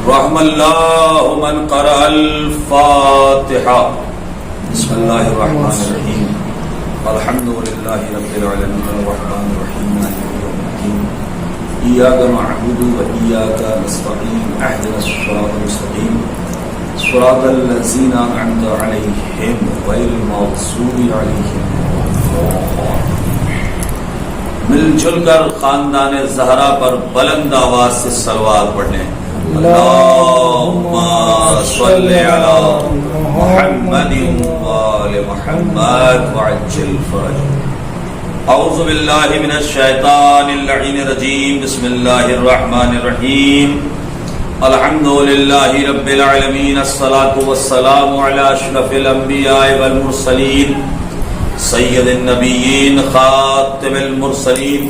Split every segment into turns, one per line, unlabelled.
رحم اللہ من قرأ الفاتحہ. بسم اللہ الرحمن الرحیم. الحمد للہ رب العالمین الرحمن الرحیم مالک یوم الدین. ایاک نعبد و ایاک نستعین. اهدنا الصراط المستقیم صراط الذین انعمت علیہم غیر المغضوب علیہم. مل جل کر خاندان زہرا پر بلند آواز سے صلوات پڑھیں. اللہم صلی علی محمد وآل محمد وعجل فرجهم. اعوذ باللہ من الشیطان اللعین الرجیم. بسم اللہ الرحمن الرحیم. الحمد للہ رب العالمین. الصلاة والسلام علی اشرف الانبیاء والمرسلین سید النبیین خاتم المرسلین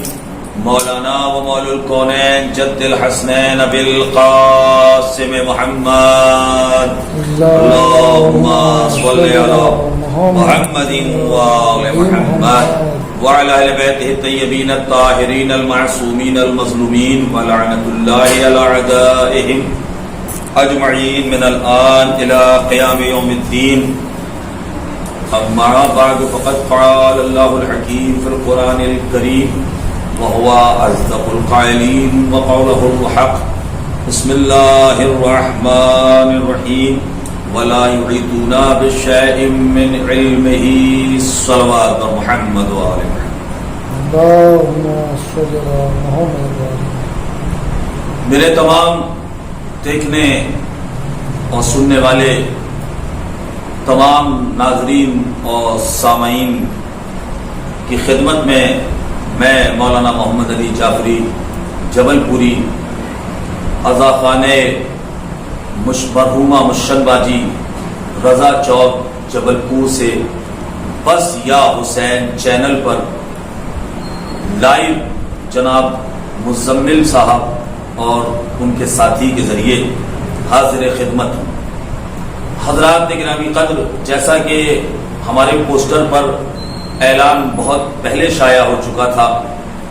مولانا و مولا الکونین جد الحسنین ابی القاسم محمد. اللہم صلی علی محمد وآل محمد وعلى اہل بیتہ الطیبین الطاہرین المعصومین المظلومین ولعنۃ اللہ علی اعدائہم اجمعین من الآن الى قیام یوم الدین. اما بعد فقد قال اللہ الحکیم فی القرآن الکریم وهو أصدق القائلين وقوله الحق. بسم الله الرحمن الرحيم. ولا يحيطون بشيء من علمه. صلوات محمد وآل محمد.
اللهم صل على محمد.
میرے تمام دیکھنے اور سننے والے تمام ناظرین اور سامعین کی خدمت میں میں مولانا محمد علی جعفری جبل پوری عزا خانے مرحومہ مشن باجی رضا چوک جبل پور سے بس یا حسین چینل پر لائیو جناب مزمل صاحب اور ان کے ساتھی کے ذریعے حاضر خدمت ہوں. حضرات گرامی قدر، جیسا کہ ہمارے پوسٹر پر اعلان بہت پہلے شائع ہو چکا تھا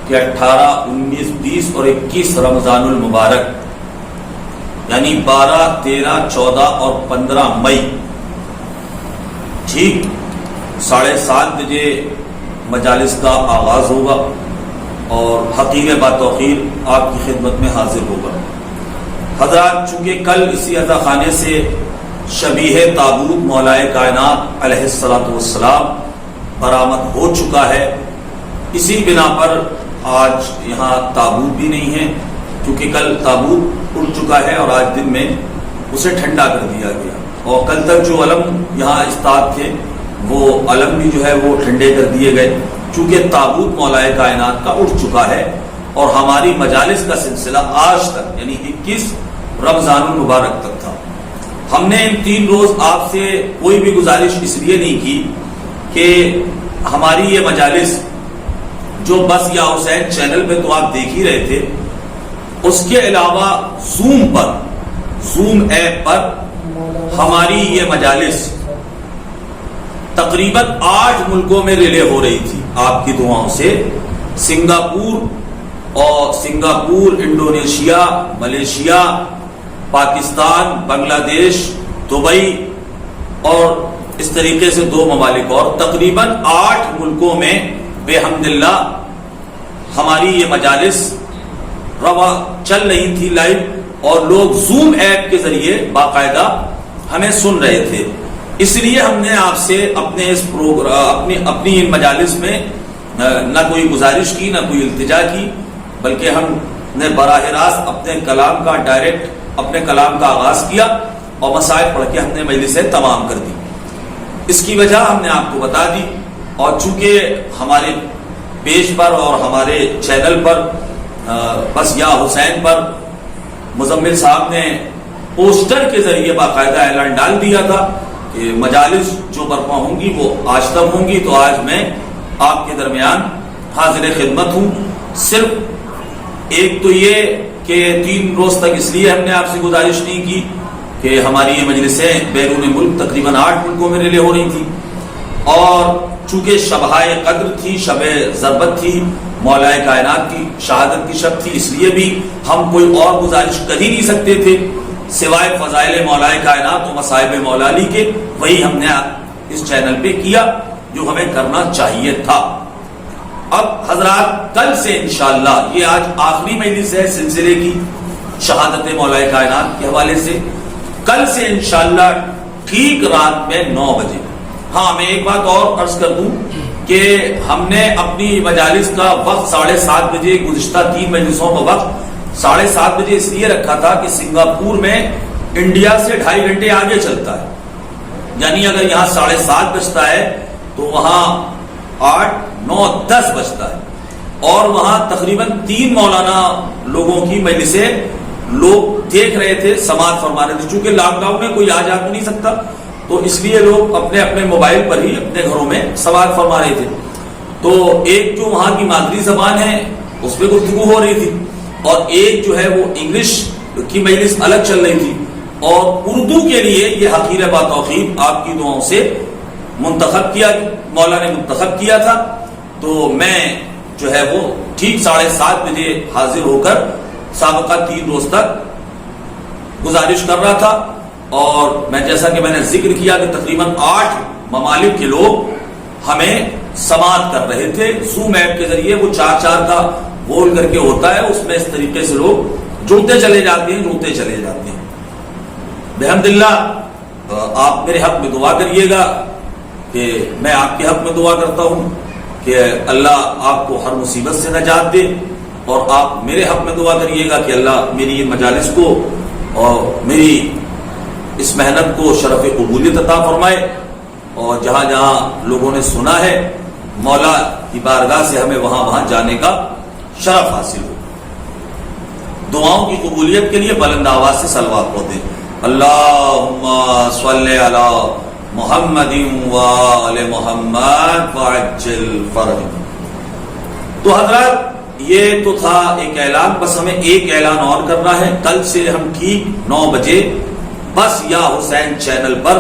کہ 18, 19, 20 اور 21 رمضان المبارک یعنی 12, 13, 14 اور 15 مئی ٹھیک 7:30 بجے مجالس کا آغاز ہوگا اور حقیر باتوخیر آپ کی خدمت میں حاضر ہوگا. حضرات، چونکہ کل اسی عزا خانے سے شبیہ تابوت مولائے کائنات علیہ السلام برآمد ہو چکا ہے، اسی بنا پر آج یہاں تابوت بھی نہیں ہے، کیونکہ کل تابوت اڑ چکا ہے اور آج دن میں اسے ٹھنڈا کر دیا گیا. اور کل تک جو علم یہاں استاد تھے وہ علم بھی جو ہے وہ ٹھنڈے کر دیے گئے، چونکہ تابوت مولائے کائنات کا اڑ چکا ہے. اور ہماری مجالس کا سلسلہ آج تک یعنی 21 رمضان المبارک تک تھا. ہم نے ان 3 روز آپ سے کوئی بھی گزارش اس لیے نہیں کی کہ ہماری یہ مجالس جو بس یا حسین چینل پہ تو آپ دیکھ ہی رہے تھے، اس کے علاوہ زوم ایپ پر ہماری یہ مجالس تقریباً 8 ملکوں میں ریلے ہو رہی تھی آپ کی دعاؤں سے. سنگاپور، انڈونیشیا، ملیشیا، پاکستان، بنگلہ دیش، دبئی اور اس طریقے سے 2 ممالک اور تقریباً 8 ملکوں میں بے حمد اللہ ہماری یہ مجالس روا چل رہی تھی لائیو، اور لوگ زوم ایپ کے ذریعے باقاعدہ ہمیں سن رہے تھے. اس لیے ہم نے آپ سے اپنے اس پروگرام اپنی ان مجالس میں نہ کوئی گزارش کی نہ کوئی التجا کی، بلکہ ہم نے براہ راست اپنے کلام کا آغاز کیا اور مسائل پڑھ کے ہم نے مجلسیں تمام کر دی. اس کی وجہ ہم نے آپ کو بتا دی، اور چونکہ ہمارے پیج پر اور ہمارے چینل پر بس یا حسین پر مزمل صاحب نے پوسٹر کے ذریعے باقاعدہ اعلان ڈال دیا تھا کہ مجالس جو برپا ہوں گی وہ آج تک ہوں گی، تو آج میں آپ کے درمیان حاضر خدمت ہوں. صرف ایک تو یہ کہ کہ 3 روز تک اس لیے ہم نے آپ سے گزارش نہیں کی کہ ہماری یہ مجلسیں بیرون ملک تقریباً 8 ملکوں میں ریلے ہو رہی تھی، اور چونکہ شبہائے قدر تھی، شب ضربت تھی، مولا کائنات کی شہادت کی شب تھی، اس لیے بھی ہم کوئی اور گزارش کر ہی نہیں سکتے تھے سوائے فضائل مولا کائنات و مصائب مولا علی کے. وہی ہم نے اس چینل پہ کیا جو ہمیں کرنا چاہیے تھا. اب حضرات کل سے انشاءاللہ، یہ آج آخری مجلس ہے سلسلے کی شہادت مولا کائنات کے حوالے سے، کل سے انشاءاللہ ٹھیک رات میں 9 بجے. ہاں میں ایک بات اور عرض کر دوں کہ ہم نے اپنی مجالس کا وقت 7:30 بجے، گزشتہ 3 مجلسوں کا وقت 7:30 بجے اس لیے رکھا تھا کہ سنگاپور میں انڈیا سے 2.5 گھنٹے آگے چلتا ہے، یعنی اگر یہاں 7:30 بجتا ہے تو وہاں 8، 9، 10 بجتا ہے، اور وہاں تقریباً 3 مولانا لوگوں کی مجلسیں لوگ دیکھ رہے تھے، سماعت فرما رہے تھے. چونکہ لاک ڈاؤن میں کوئی آ جا تو نہیں سکتا، تو اس لیے لوگ اپنے اپنے موبائل پر ہی اپنے گھروں میں سماعت فرما رہے تھے. تو ایک جو وہاں کی مادری زبان ہے اس پہ گفتگو ہو رہی تھی، اور ایک جو ہے وہ انگلش کی مجلس الگ چل رہی تھی، اور اردو کے لیے یہ حقیر با توفیق آپ کی دعاؤں سے منتخب کیا، مولا نے منتخب کیا تھا. تو میں جو ہے وہ ٹھیک 7:30 بجے حاضر ہو کر سابقہ 3 روز تک گزارش کر رہا تھا. اور میں جیسا کہ میں نے ذکر کیا کہ تقریباً 8 ممالک کے لوگ ہمیں سماعت کر رہے تھے. زوم ایپ کے ذریعے وہ 4 کا بول کر کے ہوتا ہے، اس میں اس طریقے سے لوگ جڑتے چلے جاتے ہیں. بحمداللہ آپ میرے حق میں دعا کریے گا کہ میں آپ کے حق میں دعا کرتا ہوں کہ اللہ آپ کو ہر مصیبت سے نجات دے، اور آپ میرے حق میں دعا کریے گا کہ اللہ میری یہ مجالس کو اور میری اس محنت کو شرف قبولیت عطا فرمائے، اور جہاں جہاں لوگوں نے سنا ہے مولا کی بارگاہ سے ہمیں وہاں جانے کا شرف حاصل ہو. دعاؤں کی قبولیت کے لیے بلند آواز سے صلوات پڑھتے ہیں. اللہم صلی علی محمد و آل محمد وعجل فرج. تو حضرات یہ تو تھا ایک اعلان، بس ہمیں ایک اعلان اور کرنا ہے. کل سے ہم ٹھیک 9 بجے بس یا حسین چینل پر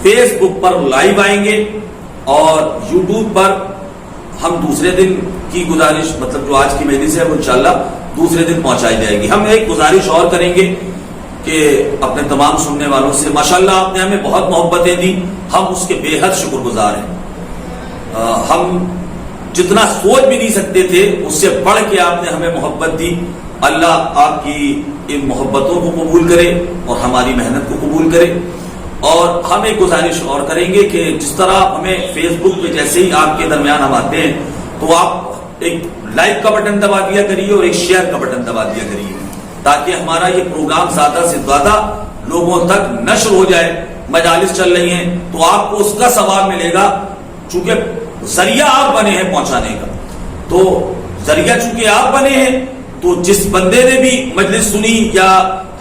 فیس بک پر لائیو آئیں گے، اور یوٹیوب پر ہم دوسرے دن کی گزارش، مطلب جو آج کی مجلس ہے وہ انشاءاللہ دوسرے دن پہنچائی جائے گی. ہم ایک گزارش اور کریں گے کہ اپنے تمام سننے والوں سے، ماشاءاللہ آپ نے ہمیں بہت محبتیں دی، ہم اس کے بے حد شکر گزار ہیں. ہم جتنا سوچ بھی نہیں سکتے تھے اس سے بڑھ کے آپ نے ہمیں محبت دی. اللہ آپ کی ان محبتوں کو قبول کرے اور ہماری محنت کو قبول کرے. اور ہم ایک گزارش اور کریں گے کہ جس طرح ہمیں فیس بک پہ جیسے ہی آپ کے درمیان ہم آتے ہیں تو آپ ایک لائک کا بٹن دبا دیا کریے اور ایک شیئر کا بٹن دبا دیا کریے، تاکہ ہمارا یہ پروگرام زیادہ سے زیادہ لوگوں تک نشر ہو جائے. مجالس چل رہی ہیں تو آپ کو اس کا ثواب ملے گا، چونکہ ذریعہ آپ بنے ہیں پہنچانے کا. تو ذریعہ چونکہ آپ بنے ہیں تو جس بندے نے بھی مجلس سنی یا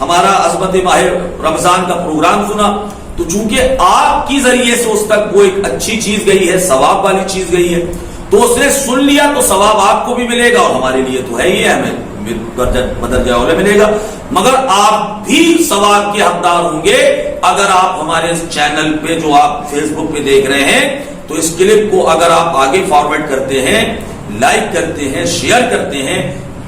ہمارا عظمت ماہ رمضان کا پروگرام سنا، تو چونکہ آپ کی ذریعے سے اس تک وہ ایک اچھی چیز گئی ہے، ثواب والی چیز گئی ہے، تو اس نے سن لیا تو ثواب آپ کو بھی ملے گا، اور ہمارے لیے تو ہے ہی ہے، ہمیں بدرجہ اولا ملے گا. مگر آپ بھی ثواب کے حقدار ہوں گے اگر آپ ہمارے اس چینل پہ جو آپ فیس بک پہ دیکھ رہے ہیں تو اس کلپ کو اگر آپ آگے فارورڈ کرتے ہیں، لائک کرتے ہیں، شیئر کرتے ہیں،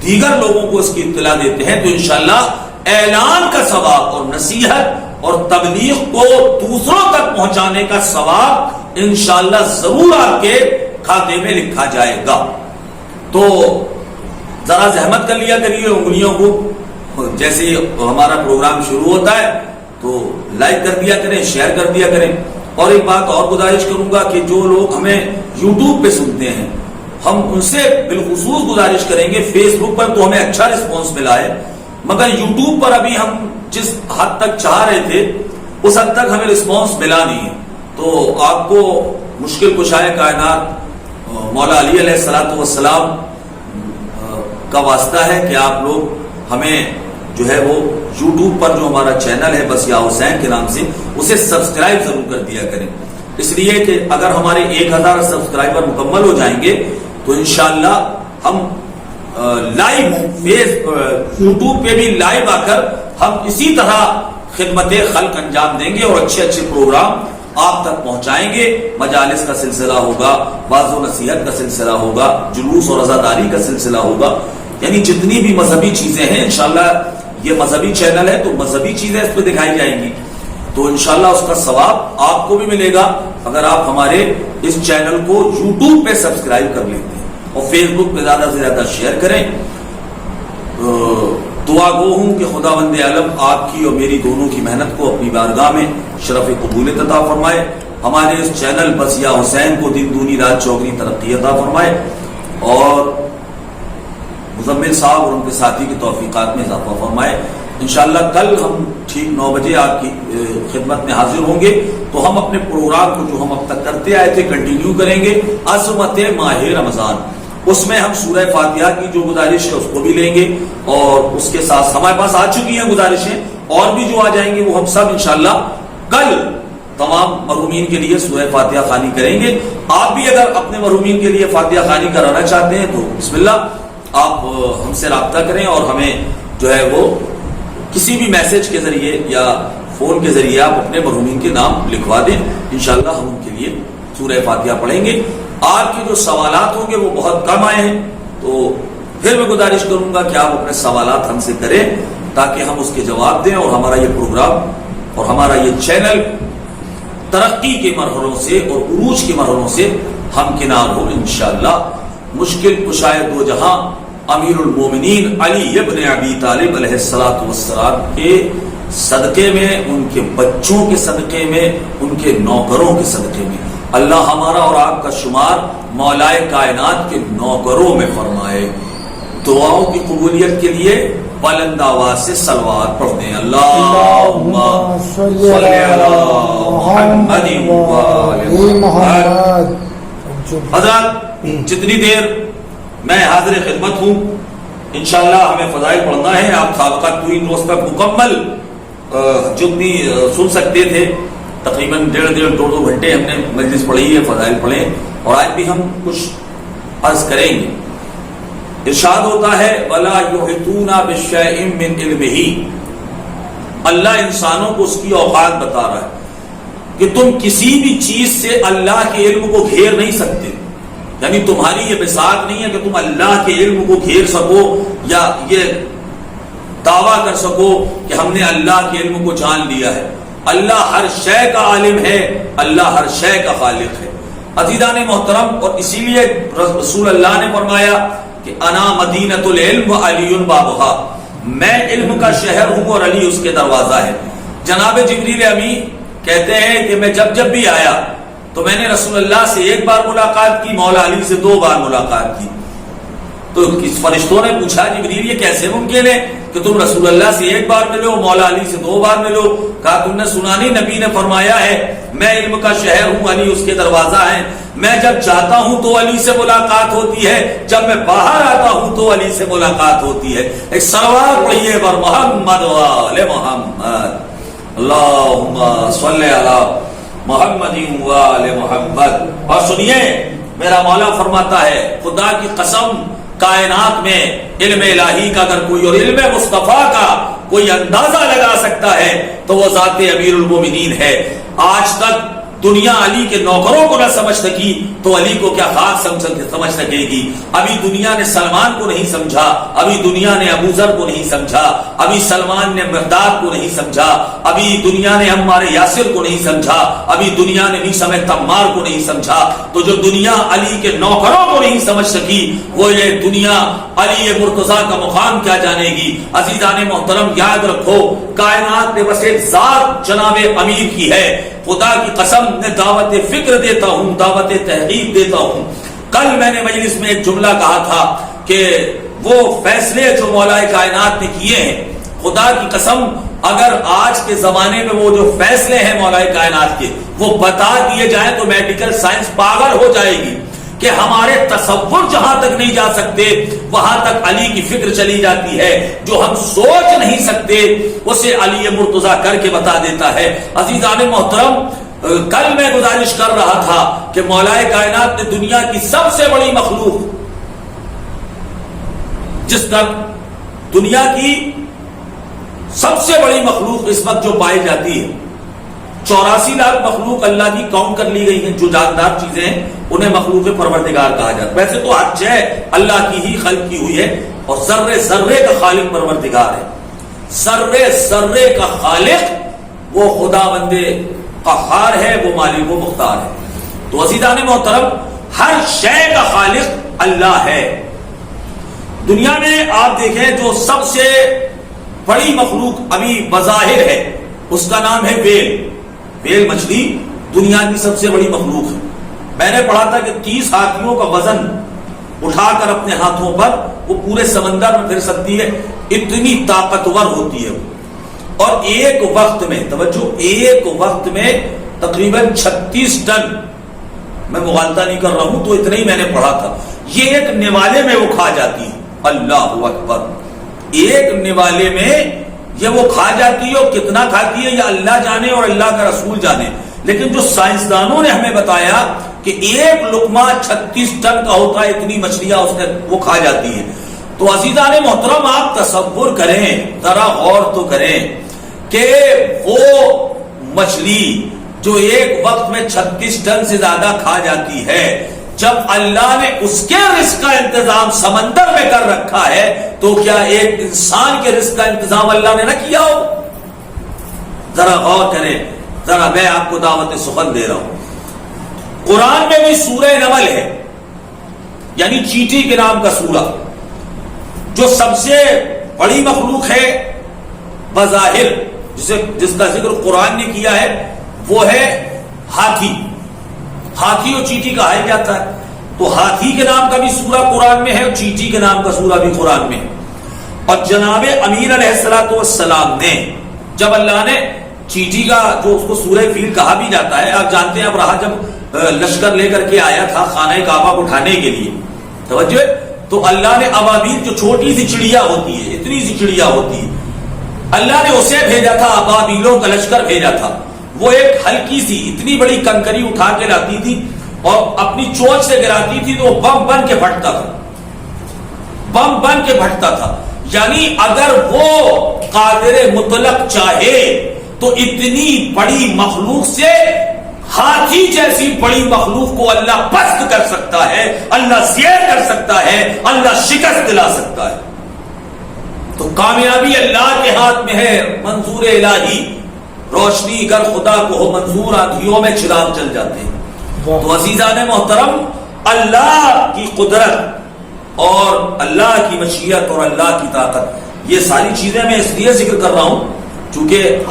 دیگر لوگوں کو اس کی اطلاع دیتے ہیں، تو انشاءاللہ اعلان کا ثواب اور نصیحت اور تبلیغ کو دوسروں تک پہنچانے کا ثواب انشاءاللہ ضرور آپ کے کھاتے میں لکھا جائے گا. تو ذرا زحمت کر لیا کریے انگلیوں کو، جیسے ہمارا پروگرام شروع ہوتا ہے تو لائک کر دیا کریں، شیئر کر دیا کریں. اور ایک بات اور گزارش کروں گا کہ جو لوگ ہمیں یوٹیوب پہ سنتے ہیں ہم ان سے بالخصوص گزارش کریں گے. فیس بک پر تو ہمیں اچھا رسپانس ملا ہے، مگر یوٹیوب پر ابھی ہم جس حد تک چاہ رہے تھے اس حد تک ہمیں رسپانس ملا نہیں ہے. تو آپ کو مشکل کشائے کائنات مولا علی علیہ الصلوۃ والسلام کا واسطہ ہے کہ آپ لوگ ہمیں جو ہے وہ یوٹیوب پر جو ہمارا چینل ہے بس یا حسین کے نام سے اسے سبسکرائب ضرور کر دیا کریں. اس لیے کہ اگر ہمارے 1000 سبسکرائبر مکمل ہو جائیں گے تو انشاءاللہ ہم لائیو یوٹیوب پہ بھی لائیو آ کر ہم اسی طرح خدمت خلق انجام دیں گے اور اچھے اچھے پروگرام آپ تک پہنچائیں گے. مجالس کا سلسلہ ہوگا, واعظ و نصیحت کا سلسلہ ہوگا, جلوس اور عزاداری کا سلسلہ ہوگا, یعنی جتنی بھی مذہبی چیزیں ہیں انشاءاللہ یہ مذہبی چینل ہے تو مذہبی چیزیں اس پہ دکھائی جائیں گی, تو انشاءاللہ اس کا ثواب آپ کو بھی ملے گا اگر آپ ہمارے اس چینل کو یوٹیوب پہ سبسکرائب کر لیتے ہیں اور فیس بک پہ زیادہ سے زیادہ شیئر کریں. دعا گو ہوں کہ خداوند عالم آپ کی اور میری دونوں کی محنت کو اپنی بارگاہ میں شرف قبولیت عطا فرمائے. ہمارے اس چینل بس یا حسین کو دن دونی رات چوگنی ترقی عطا فرمائے اور مزمل صاحب اور ان کے ساتھی کی توفیقات میں اضافہ فرمائے. انشاءاللہ کل ہم ٹھیک 9 بجے آپ کی خدمت میں حاضر ہوں گے تو ہم اپنے پروگرام کو جو ہم اب تک کرتے آئے تھے کنٹینیو کریں گے. عظمت ماہ رمضان, اس میں ہم سورہ فاتحہ کی جو گزارش ہے اس کو بھی لیں گے اور اس کے ساتھ ہمارے پاس آ چکی ہیں گزارشیں اور بھی جو آ جائیں گے وہ ہم سب انشاءاللہ کل تمام مرحومین کے لیے سورہ فاتحہ خوانی کریں گے. آپ بھی اگر اپنے مرحومین کے لیے فاتحہ خوانی کرانا چاہتے ہیں تو بسم اللہ آپ ہم سے رابطہ کریں اور ہمیں جو ہے وہ کسی بھی میسج کے ذریعے یا فون کے ذریعے آپ اپنے مرحومین کے نام لکھوا دیں. انشاءاللہ ہم ان کے لیے سورہ فاتحہ پڑھیں گے. آج کے جو سوالات ہوں گے وہ بہت کم آئے ہیں تو پھر میں گزارش کروں گا کہ آپ اپنے سوالات ہم سے کریں تاکہ ہم اس کے جواب دیں اور ہمارا یہ پروگرام اور ہمارا یہ چینل ترقی کے مرحلوں سے اور عروج کے مرحلوں سے ہمکنار ہو انشاءاللہ. مشکل کشائے دو جہاں امیر المومنین علی ابن ابی طالب علیہ السلام کے صدقے میں, ان کے بچوں کے صدقے میں, ان کے نوکروں کے صدقے میں اللہ ہمارا اور آپ کا شمار مولائے کائنات کے نوکروں میں فرمائے. دعاؤں کی قبولیت کے لیے بلند آواز سے صلوات پڑھتے ہیں. اللہم صلی علی محمد و آل محمد. حضرات جتنی دیر میں حاضر خدمت ہوں انشاءاللہ ہمیں فضائل پڑھنا ہے. آپ سابقہ 3 روز تک مکمل جتنی سن سکتے تھے تقریباً 1.5-2 گھنٹے ہم نے مجلس پڑھی ہے, فضائل پڑھے اور آج بھی ہم کچھ عرض کریں گے. ارشاد ہوتا ہے وَلَا يُحِطُونَ بِشَيْءٍ مِّنْ عِلْمِهِ, اللہ انسانوں کو اس کی اوقات بتا رہا ہے کہ تم کسی بھی چیز سے اللہ کے علم کو گھیر نہیں سکتے. یعنی تمہاری یہ بساط نہیں ہے کہ تم اللہ کے علم کو گھیر سکو یا یہ دعویٰ کر سکو کہ ہم نے اللہ کے علم کو جان لیا ہے. اللہ ہر شے کا عالم ہے, اللہ ہر شے کا خالق ہے. عزیزان محترم, اور اسی لیے رسول اللہ نے فرمایا کہ انا مدینۃ العلم و علی بابھا, میں علم کا شہر ہوں اور علی اس کے دروازہ ہے. جناب جبریل امین کہتے ہیں کہ میں جب بھی آیا تو میں نے رسول اللہ سے 1 بار ملاقات کی, مولا علی سے 2 بار ملاقات کی. تو فرشتوں نے پوچھا جبریل یہ کیسے ممکن ہے کہ تم رسول اللہ سے 1 بار ملو, مولا علی سے 2 بار ملو؟ کہا تم نے سنا نہیں, نبی نے فرمایا ہے میں علم کا شہر ہوں, علی اس کے دروازہ ہے. میں جب جاتا ہوں تو علی سے ملاقات ہوتی ہے, جب میں باہر آتا ہوں تو علی سے ملاقات ہوتی ہے. ایک صلوات پڑھیے بر محمد و آل محمد. اللہم صلی علی محمد و آل محمد. اور سنیے میرا مولا فرماتا ہے خدا کی قسم کائنات میں علم الہی کا اگر کوئی اور علم مصطفیٰ کا کوئی اندازہ لگا سکتا ہے تو وہ ذات امیر المومنین ہے. آج تک دنیا علی کے نوکروں کو نہ سمجھ سکی تو علی کو کیا خاص سمجھ سکے گی. ابھی دنیا نے سلمان کو نہیں سمجھا, ابھی دنیا نے ابو ذر کو نہیں سمجھا, ابھی سلمان نے مقداد کو نہیں سمجھا, ابھی دنیا نے عمار یاسر کو نہیں سمجھا, ابھی دنیا نے میثم تمار کو نہیں سمجھا. تو جو دنیا علی کے نوکروں کو نہیں سمجھ سکی وہ یہ دنیا علی مرتضیٰ کا مقام کیا جانے گی. عزیزان محترم یاد رکھو کائنات میں بس ایک ذات جناب امیر کی ہے. خدا کی قسم میں دعوت فکر دیتا ہوں, دعوت تحقیق دیتا ہوں. کل میں نے مجلس میں ایک جملہ کہا تھا کہ وہ فیصلے جو مولا کائنات نے کیے ہیں, خدا کی قسم اگر آج کے زمانے میں وہ جو فیصلے ہیں مولا کائنات کے وہ بتا دیے جائیں تو میڈیکل سائنس پاگل ہو جائے گی کہ ہمارے تصور جہاں تک نہیں جا سکتے وہاں تک علی کی فکر چلی جاتی ہے. جو ہم سوچ نہیں سکتے اسے علی مرتضیٰ کر کے بتا دیتا ہے. عزیزان محترم کل میں گزارش کر رہا تھا کہ مولا کائنات نے دنیا کی سب سے بڑی مخلوق جس کا دنیا کی سب سے بڑی مخلوق اس وقت جو پائی جاتی ہے، 84 لاکھ مخلوق اللہ کی کاؤنٹ کر لی گئی ہیں، جو جاندار چیزیں ہیں انہیں مخلوق پروردگار کہا جاتا ہے۔ ویسے تو ہر شے اللہ کی ہی خلق کی ہوئی ہے، اور ذرے ذرے کا خالق پروردگار ہے۔ ذرے ذرے کا خالق وہ خداوند قہار ہے، وہ مالک و مختار ہے۔ تو عزیزان محترم، ہر شے کا خالق اللہ ہے۔ دنیا میں آپ دیکھیں جو سب سے بڑی مخلوق ابھی بظاہر ہے، اس کا نام ہے ویل۔ ویل مچھلی دنیا کی سب سے بڑی مخلوق ہے۔ میں نے پڑھا تھا کہ 30 ہاتھیوں کا وزن اٹھا کر اپنے ہاتھوں پر وہ پورے سمندر میں پھر سکتی ہے، اتنی طاقتور ہوتی ہے۔ اور ایک وقت میں، توجہ، ایک وقت میں تقریباً 36 ٹن، میں مغالطہ نہیں کر رہا ہوں، تو اتنا ہی میں نے پڑھا تھا، یہ ایک نوالے میں وہ کھا جاتی ہے۔ اللہ اکبر، ایک نوالے میں یہ وہ کھا جاتی ہے، اور کتنا کھاتی ہے یہ اللہ جانے اور اللہ کا رسول جانے۔ لیکن جو سائنسدانوں نے ہمیں بتایا کہ ایک لقمہ 36 ٹن کا ہوتا ہے، اتنی مچھلیاں اس نے وہ کھا جاتی ہیں۔ تو عزیزان محترم، آپ تصور کریں، ذرا غور تو کریں کہ وہ مچھلی جو ایک وقت میں 36 ٹن سے زیادہ کھا جاتی ہے، جب اللہ نے اس کے رزق کا انتظام سمندر میں کر رکھا ہے، تو کیا ایک انسان کے رزق کا انتظام اللہ نے نہ کیا ہو؟ ذرا غور کریں، ذرا میں آپ کو دعوت سخن دے رہا ہوں۔ قرآن میں بھی سورہ نمل ہے، یعنی چیٹی کے نام کا سورہ، جو سب سے بڑی مخلوق ہے بظاہر، جس کا ذکر قرآن نے کیا ہے، وہ ہے ہاتھی۔ ہاتھی اور چیٹی کہا ہی جاتا ہے، تو ہاتھی کے نام کا بھی سورہ قرآن میں ہے، اور چیٹی کے نام کا سورہ بھی قرآن میں ہے۔ اور جناب امیر علیہ السلام نے، جب اللہ نے چیٹی کا، جو اس کو سورہ فیل کہا بھی جاتا ہے، آپ جانتے ہیں ابراہا جب لشکر لے کر کے آیا تھا خانہ کعبہ کو اٹھانے کے لیے، توجہ، تو اللہ نے ابابیل، جو چھوٹی سی چڑیا ہوتی ہے، اتنی سی چڑیا ہوتی ہے، اللہ نے اسے بھیجا تھا، ابابیلوں کا لشکر بھیجا تھا۔ وہ ایک ہلکی سی اتنی بڑی کنکری اٹھا کے لاتی تھی اور اپنی چونچ سے گراتی تھی، تو وہ بم بن کے پھٹتا تھا، بم بن کے پھٹتا تھا۔ یعنی اگر وہ قادر مطلق چاہے تو اتنی بڑی مخلوق سے، ہاتھی جیسی بڑی مخلوق کو اللہ پست کر سکتا ہے، اللہ زیر کر سکتا ہے، اللہ شکست دلا سکتا ہے۔ تو کامیابی اللہ کے ہاتھ میں ہے، منظور الہی، روشنی اگر خدا کو ہو منظور، آندھیوں میں چراغ چل جاتے ہیں۔ تو عزیزان محترم، اللہ کی قدرت اور اللہ کی مشیت اور اللہ کی طاقت، یہ ساری چیزیں میں اس لیے ذکر کر رہا ہوں چونکہ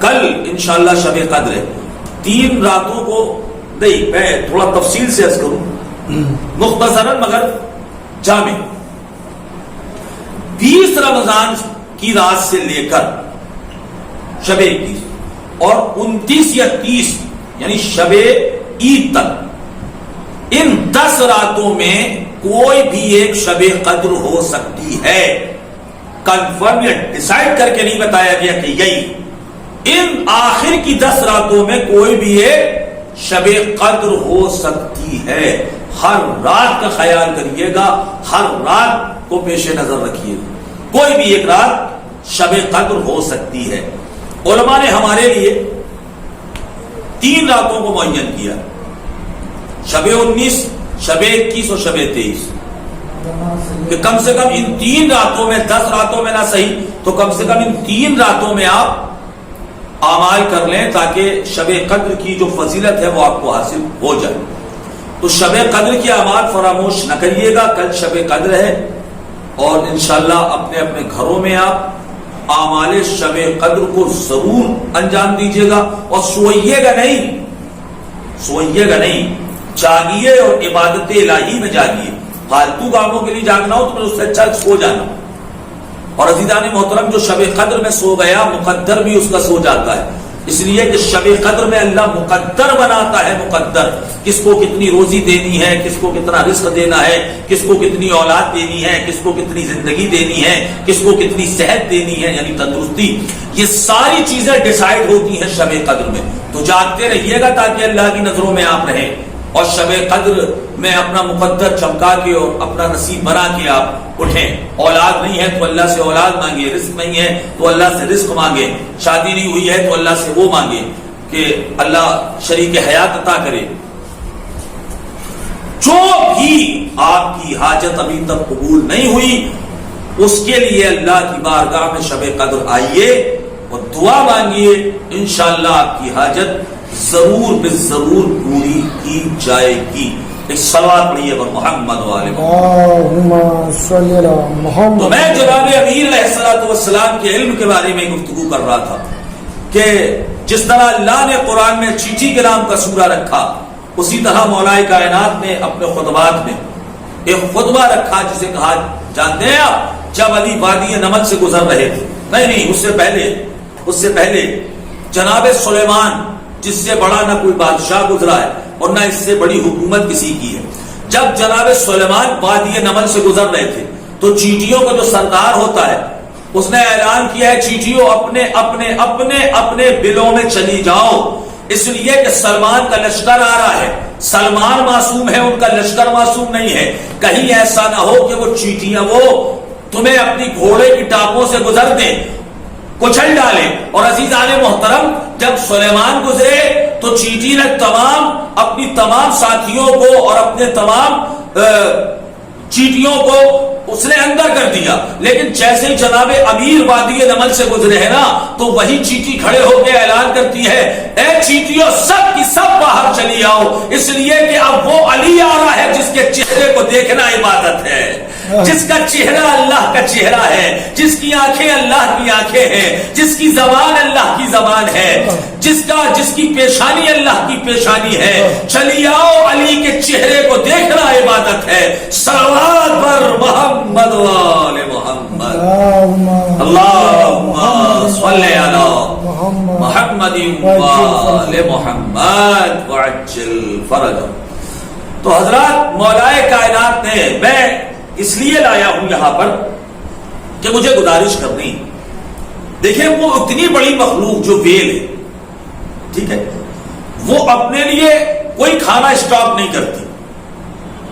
کل انشاءاللہ شب قدر ہے۔ 3 راتوں کو نہیں، میں تھوڑا تفصیل سے عرض کروں، مختصراً مگر جامع۔ 20 رمضان کی رات سے لے کر شب 21 اور 29 یا 30 یعنی شب عید تک، ان 10 راتوں میں کوئی بھی ایک شب قدر ہو سکتی ہے۔ کنفرم یا ڈیسائیڈ کر کے نہیں بتایا گیا کہ یہی، ان آخر کی 10 راتوں میں کوئی بھی ایک شب قدر ہو سکتی ہے۔ ہر رات کا خیال کریے گا، ہر رات کو پیش نظر رکھیے گا، کوئی بھی ایک رات شب قدر ہو سکتی ہے۔ علماء نے ہمارے لیے 3 راتوں کو معین کیا، شب 19، شب 21 اور شب 23، کہ کم سے کم ان 3 راتوں میں، 10 راتوں میں نہ صحیح تو کم سے کم ان 3 راتوں میں آپ اعمال کر لیں، تاکہ شب قدر کی جو فضیلت ہے وہ آپ کو حاصل ہو جائے۔ تو شب قدر کی اعمال فراموش نہ کریے گا، کل شب قدر ہے، اور انشاءاللہ اپنے اپنے گھروں میں آپ اعمال شب قدر کو ضرور انجام دیجیے گا، اور سوئیے گا نہیں، سوئیے گا نہیں، جاگیے اور عبادت الہی میں جاگیے۔ فالتو کاموں کے لیے جاگنا ہو تو پھر اس سے اچھا سو جانا۔ اور عزیزان محترم، جو شب قدر میں سو گیا، مقدر بھی اس کا سو جاتا ہے، اس لیے کہ شب قدر میں اللہ مقدر بناتا ہے، مقدر، کس کو کتنی روزی دینی ہے، کس کو کتنا رزق دینا ہے، کس کو کتنی اولاد دینی ہے، کس کو کتنی زندگی دینی ہے، کس کو کتنی صحت دینی ہے، یعنی تندرستی، یہ ساری چیزیں ڈیسائیڈ ہوتی ہیں شب قدر میں۔ تو جاگتے رہیے گا تاکہ اللہ کی نظروں میں آپ رہیں، اور شب قدر میں اپنا مقدر چمکا کے اور اپنا نصیب بنا کے آپ اٹھیں. اولاد نہیں ہے تو اللہ سے اولاد مانگے, رزق نہیں ہے تو اللہ سے رزق مانگے, شادی نہیں ہوئی ہے تو اللہ سے وہ مانگے کہ اللہ شریک حیات عطا کرے. جو بھی آپ کی حاجت ابھی تک قبول نہیں ہوئی اس کے لیے اللہ کی بارگاہ میں شب قدر آئیے اور دعا مانگیے, انشاءاللہ آپ کی حاجت ضرور بالضرور پوری کی جائے گی. ایک صلوات پڑھیے پر محمد والے
اللہم صلی علی محمد.
تو میں جناب امیر علیہ الصلوۃ والسلام کے علم کے بارے میں گفتگو کر رہا تھا کہ جس طرح اللہ نے قرآن میں چیٹھی کے نام کا سورہ رکھا, اسی طرح مولا کائنات نے اپنے خطبات میں ایک خطبہ رکھا جسے کہا جانتے ہیں آپ, جب علی وادی نمل سے گزر رہے تھے, نہیں اس سے پہلے جناب سلیمان, جس سے بڑا نہ کوئی بادشاہ گزرا ہے اور نہ اس سے بڑی حکومت کسی کی ہے, جب جناب سلیمان وادی نمل سے گزر رہے تھے تو چیٹیوں کا جو سردار ہوتا ہے اس نے اعلان کیا ہے چیٹیوں اپنے اپنے اپنے اپنے بلوں میں چلی جاؤ, اس لیے کہ سلمان کا لشکر آ رہا ہے. سلمان معصوم ہے, ان کا لشکر معصوم نہیں ہے. کہیں ایسا نہ ہو کہ وہ چیٹیاں وہ تمہیں اپنی گھوڑے کی ٹاپوں سے گزر دیں, کچل ڈالے. اور عزیزان محترم, جب سلیمان گزرے تو چیٹی نے اپنی تمام ساتھیوں کو اور اپنے تمام چیٹیوں کو اس نے اندر کر دیا, لیکن جیسے ہی جناب امیر وادی نمل سے گزرے ہیں نا تو وہی چیٹی کھڑے ہو کے اعلان کرتی ہے اے چیٹیوں سب کی سب باہر چلی آؤ, اس لیے کہ اب وہ علی آ رہا ہے جس کے چہرے کو دیکھنا عبادت ہے, جس کا چہرہ اللہ کا چہرہ ہے, جس کی آنکھیں اللہ کی آنکھیں ہیں, جس کی زبان اللہ کی زبان ہے, جس کی پیشانی اللہ کی پیشانی ہے. چلی آؤ, علی کے چہرے کو دیکھنا عبادت ہے. صلوات پر محمد وآل محمد. اللہم صلی علی محمد وآل محمد وعجل فرجہ. تو حضرات, مولا کائنات نے, میں اس لیے لایا ہوں یہاں پر کہ مجھے گزارش کرنی, دیکھیں وہ اتنی بڑی مخلوق جو ویل ہے, ٹھیک ہے, وہ اپنے لیے کوئی کھانا اسٹاک نہیں کرتی,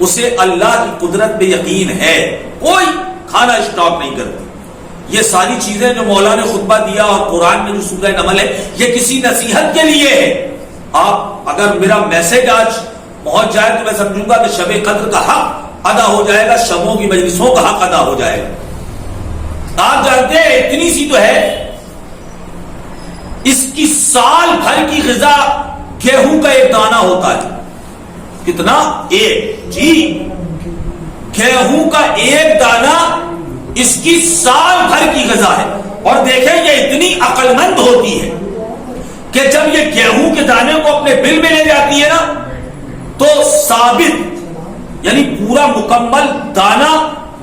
اسے اللہ کی قدرت پہ یقین ہے, کوئی کھانا اسٹاک نہیں کرتی. یہ ساری چیزیں جو مولا نے خطبہ دیا اور قرآن میں جو سورہ نمل ہے یہ کسی نصیحت کے لیے ہے. آپ اگر میرا میسج آج پہنچ جائے تو میں سمجھوں گا کہ شب قدر کا حق ادا ہو جائے گا, شبوں کی مجلسوں کا حق ادا ہو جائے گا. آپ جانتے ہیں اتنی سی تو ہے, اس کی سال بھر کی غذا گیہوں کا ایک دانہ ہوتا ہے. کتنا؟ ایک. جی, گیہوں کا ایک دانہ اس کی سال بھر کی غذا ہے. اور دیکھیں یہ اتنی عقل مند ہوتی ہے کہ جب یہ گیہوں کے دانے کو اپنے بل میں لے جاتی ہے نا تو ثابت یعنی پورا مکمل دانہ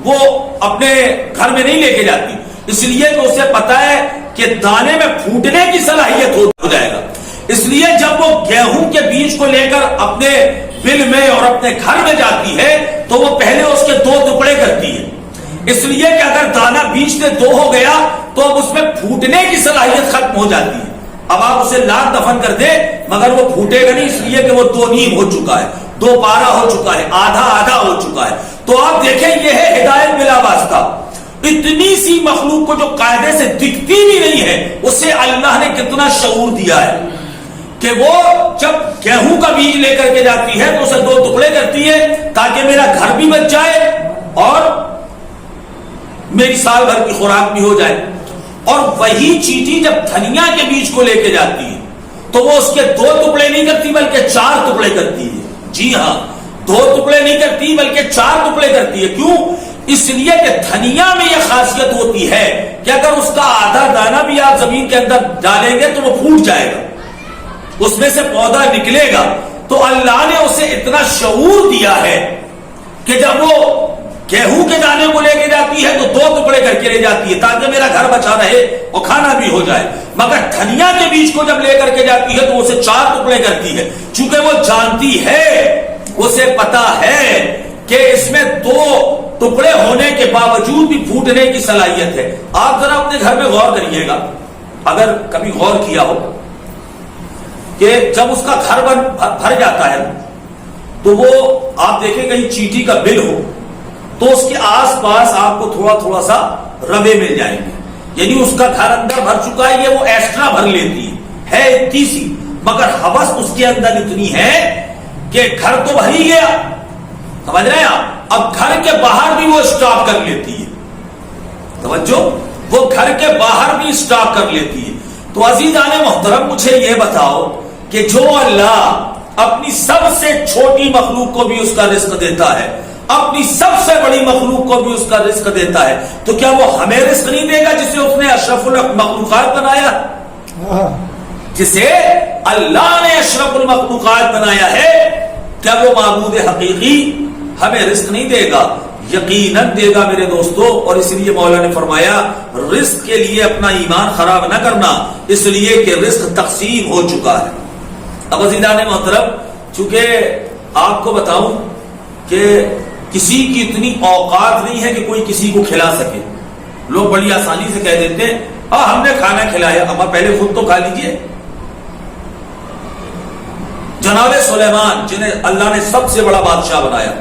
وہ اپنے گھر میں نہیں لے کے جاتی, اس لیے کہ اسے پتا ہے کہ دانے میں پھوٹنے کی صلاحیت ہو جائے گا. اس لیے جب وہ گیہوں کے بیج کو لے کر اپنے بل میں اور اپنے گھر میں جاتی ہے تو وہ پہلے اس کے 2 ٹکڑے کرتی ہے, اس لیے کہ اگر دانہ بیج سے 2 ہو گیا تو اب اس میں پھوٹنے کی صلاحیت ختم ہو جاتی ہے. اب آپ اسے لاکھ دفن کر دیں مگر وہ پھوٹے گا نہیں, اس لیے کہ وہ 2 نیم ہو چکا ہے, 2 پارا ہو چکا ہے, آدھا ہو چکا ہے. تو آپ دیکھیں یہ ہے ہدایت بلا واسطہ. اتنی سی مخلوق کو جو قاعدے سے دکھتی بھی نہیں ہے اسے اللہ نے کتنا شعور دیا ہے کہ وہ جب گیہوں کا بیج لے کر کے جاتی ہے تو اسے 2 ٹکڑے کرتی ہے تاکہ میرا گھر بھی بچ جائے اور میری سال بھر کی خوراک بھی ہو جائے. اور وہی چیٹی جب دھنیا کے بیج کو لے کے جاتی ہے تو وہ اس کے 2 ٹکڑے نہیں کرتی بلکہ 4 ٹکڑے کرتی ہے. جی ہاں, 2 ٹکڑے نہیں کرتی بلکہ 4 ٹکڑے کرتی ہے. کیوں؟ اس لیے کہ دھنیا میں یہ خاصیت ہوتی ہے کہ اگر اس کا آدھا دانہ بھی آپ زمین کے اندر ڈالیں گے تو وہ پھوٹ جائے گا, اس میں سے پودا نکلے گا. تو اللہ نے اسے اتنا شعور دیا ہے کہ جب وہ گیہوں کے دانے کو لے کے جاتی ہے تو 2 ٹکڑے کر کے لے جاتی ہے تاکہ میرا گھر بچا رہے اور کھانا بھی ہو جائے. مگر دھنیا کے بیج کو جب لے کر کے جاتی ہے تو اسے 4 ٹکڑے کرتی ہے, چونکہ وہ جانتی ہے, اسے پتا ہے کہ اس میں 2 ٹکڑے ہونے کے باوجود بھی پھوٹنے کی صلاحیت ہے. آپ ذرا اپنے گھر میں غور کریے گا, اگر کبھی غور کیا ہو کہ جب اس کا گھر بھر جاتا ہے تو وہ آپ دیکھیں کہیں چیٹی کا بل ہو تو اس کے آس پاس آپ کو تھوڑا تھوڑا سا روے مل جائیں گے، یعنی اس کا گھر اندر بھر چکا ہے، یہ وہ ایکسٹرا بھر لیتی ہے اتنی سی، مگر ہوس اس کے اندر اتنی ہے کہ گھر تو بھر ہی گیا، سمجھ رہے ہیں آپ، اب گھر کے باہر بھی وہ اسٹاک کر لیتی ہے، توجہ، وہ گھر کے باہر بھی اسٹاک کر لیتی ہے۔ تو عزیزان محترم مجھے یہ بتاؤ کہ جو اللہ اپنی سب سے چھوٹی مخلوق کو بھی اس کا رزق دیتا ہے، اپنی سب سے بڑی مخلوق کو بھی اس کا رزق دیتا ہے، تو کیا وہ ہمیں رزق نہیں دے گا جسے اس نے اشرف المخلوقات بنایا؟ جسے اللہ نے اشرف المخلوقات بنایا ہے، کیا وہ معبود حقیقی ہمیں رزق نہیں دے گا؟ یقیناً دے گا میرے دوستو، اور اس لیے مولا نے فرمایا رزق کے لیے اپنا ایمان خراب نہ کرنا، اس لیے کہ رزق تقسیم ہو چکا ہے۔ اب عزیزان محترم، چونکہ آپ کو بتاؤں کہ کسی کی اتنی اوقات نہیں ہے کہ کوئی کسی کو کھلا سکے، لوگ بڑی آسانی سے کہہ دیتے ہیں ہم نے کھانا کھلایا، اما پہلے خود تو کھا لیجئے۔ جناب سلیمان جنہیں اللہ نے سب سے بڑا بادشاہ بنایا،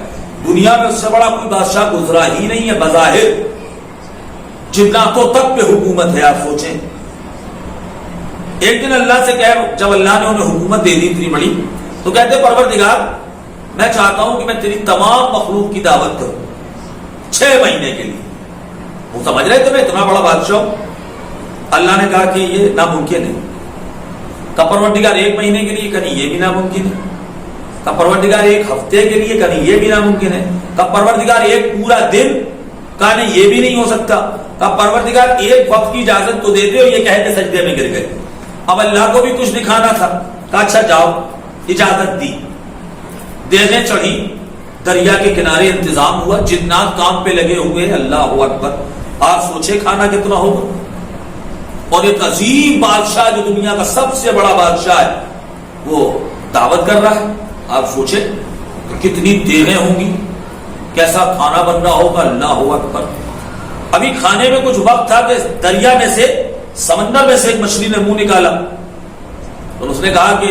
دنیا میں اس سے بڑا کوئی بادشاہ گزرا ہی نہیں ہے بظاہر، جناتوں تک پہ حکومت ہے، آپ سوچیں۔ ایک دن اللہ سے جب اللہ نے انہیں حکومت دے دی اتنی بڑی، تو کہتے پروردگار میں چاہتا ہوں کہ میں تیری تمام مخلوق کی دعوت کروں 6 مہینے کے لیے۔ وہ سمجھ رہے تھے میں اتنا بڑا بادشاہ ہوں۔ اللہ نے کہا کہ یہ ناممکن ہے۔ کا پروردگار 1 مہینے کے لیے، کہیں یہ بھی ناممکن ہے۔ کا پروردگار 1 ہفتے کے لیے، کہیں یہ بھی ناممکن ہے۔ کا پروردگار 1 پورا دن، کہا نہیں یہ بھی نہیں ہو سکتا۔ کا پروردگار 1 وقت کی اجازت تو دیتے ہو، یہ کہہ کے سجدے میں گر گئے۔ اب اللہ کو بھی کچھ دکھانا تھا، کہا اچھا جاؤ، اجازت دی، دیگیں چڑھی، دریا کے کنارے انتظام ہوا، جنات کام پہ لگے ہوئے، اللہ اکبر، آپ سوچے کھانا کتنا ہوگا۔ اور ایک عظیم بادشاہ جو دنیا کا سب سے بڑا بادشاہ ہے، وہ دعوت کر رہا ہے، آپ سوچے کتنی دیگیں ہوں گی، کیسا کھانا بن رہا ہوگا، اللہ اکبر۔ ابھی کھانے میں کچھ وقت تھا کہ دریا میں سے، سمندر میں سے ایک مچھلی نے منہ نکالا، اور اس نے کہا کہ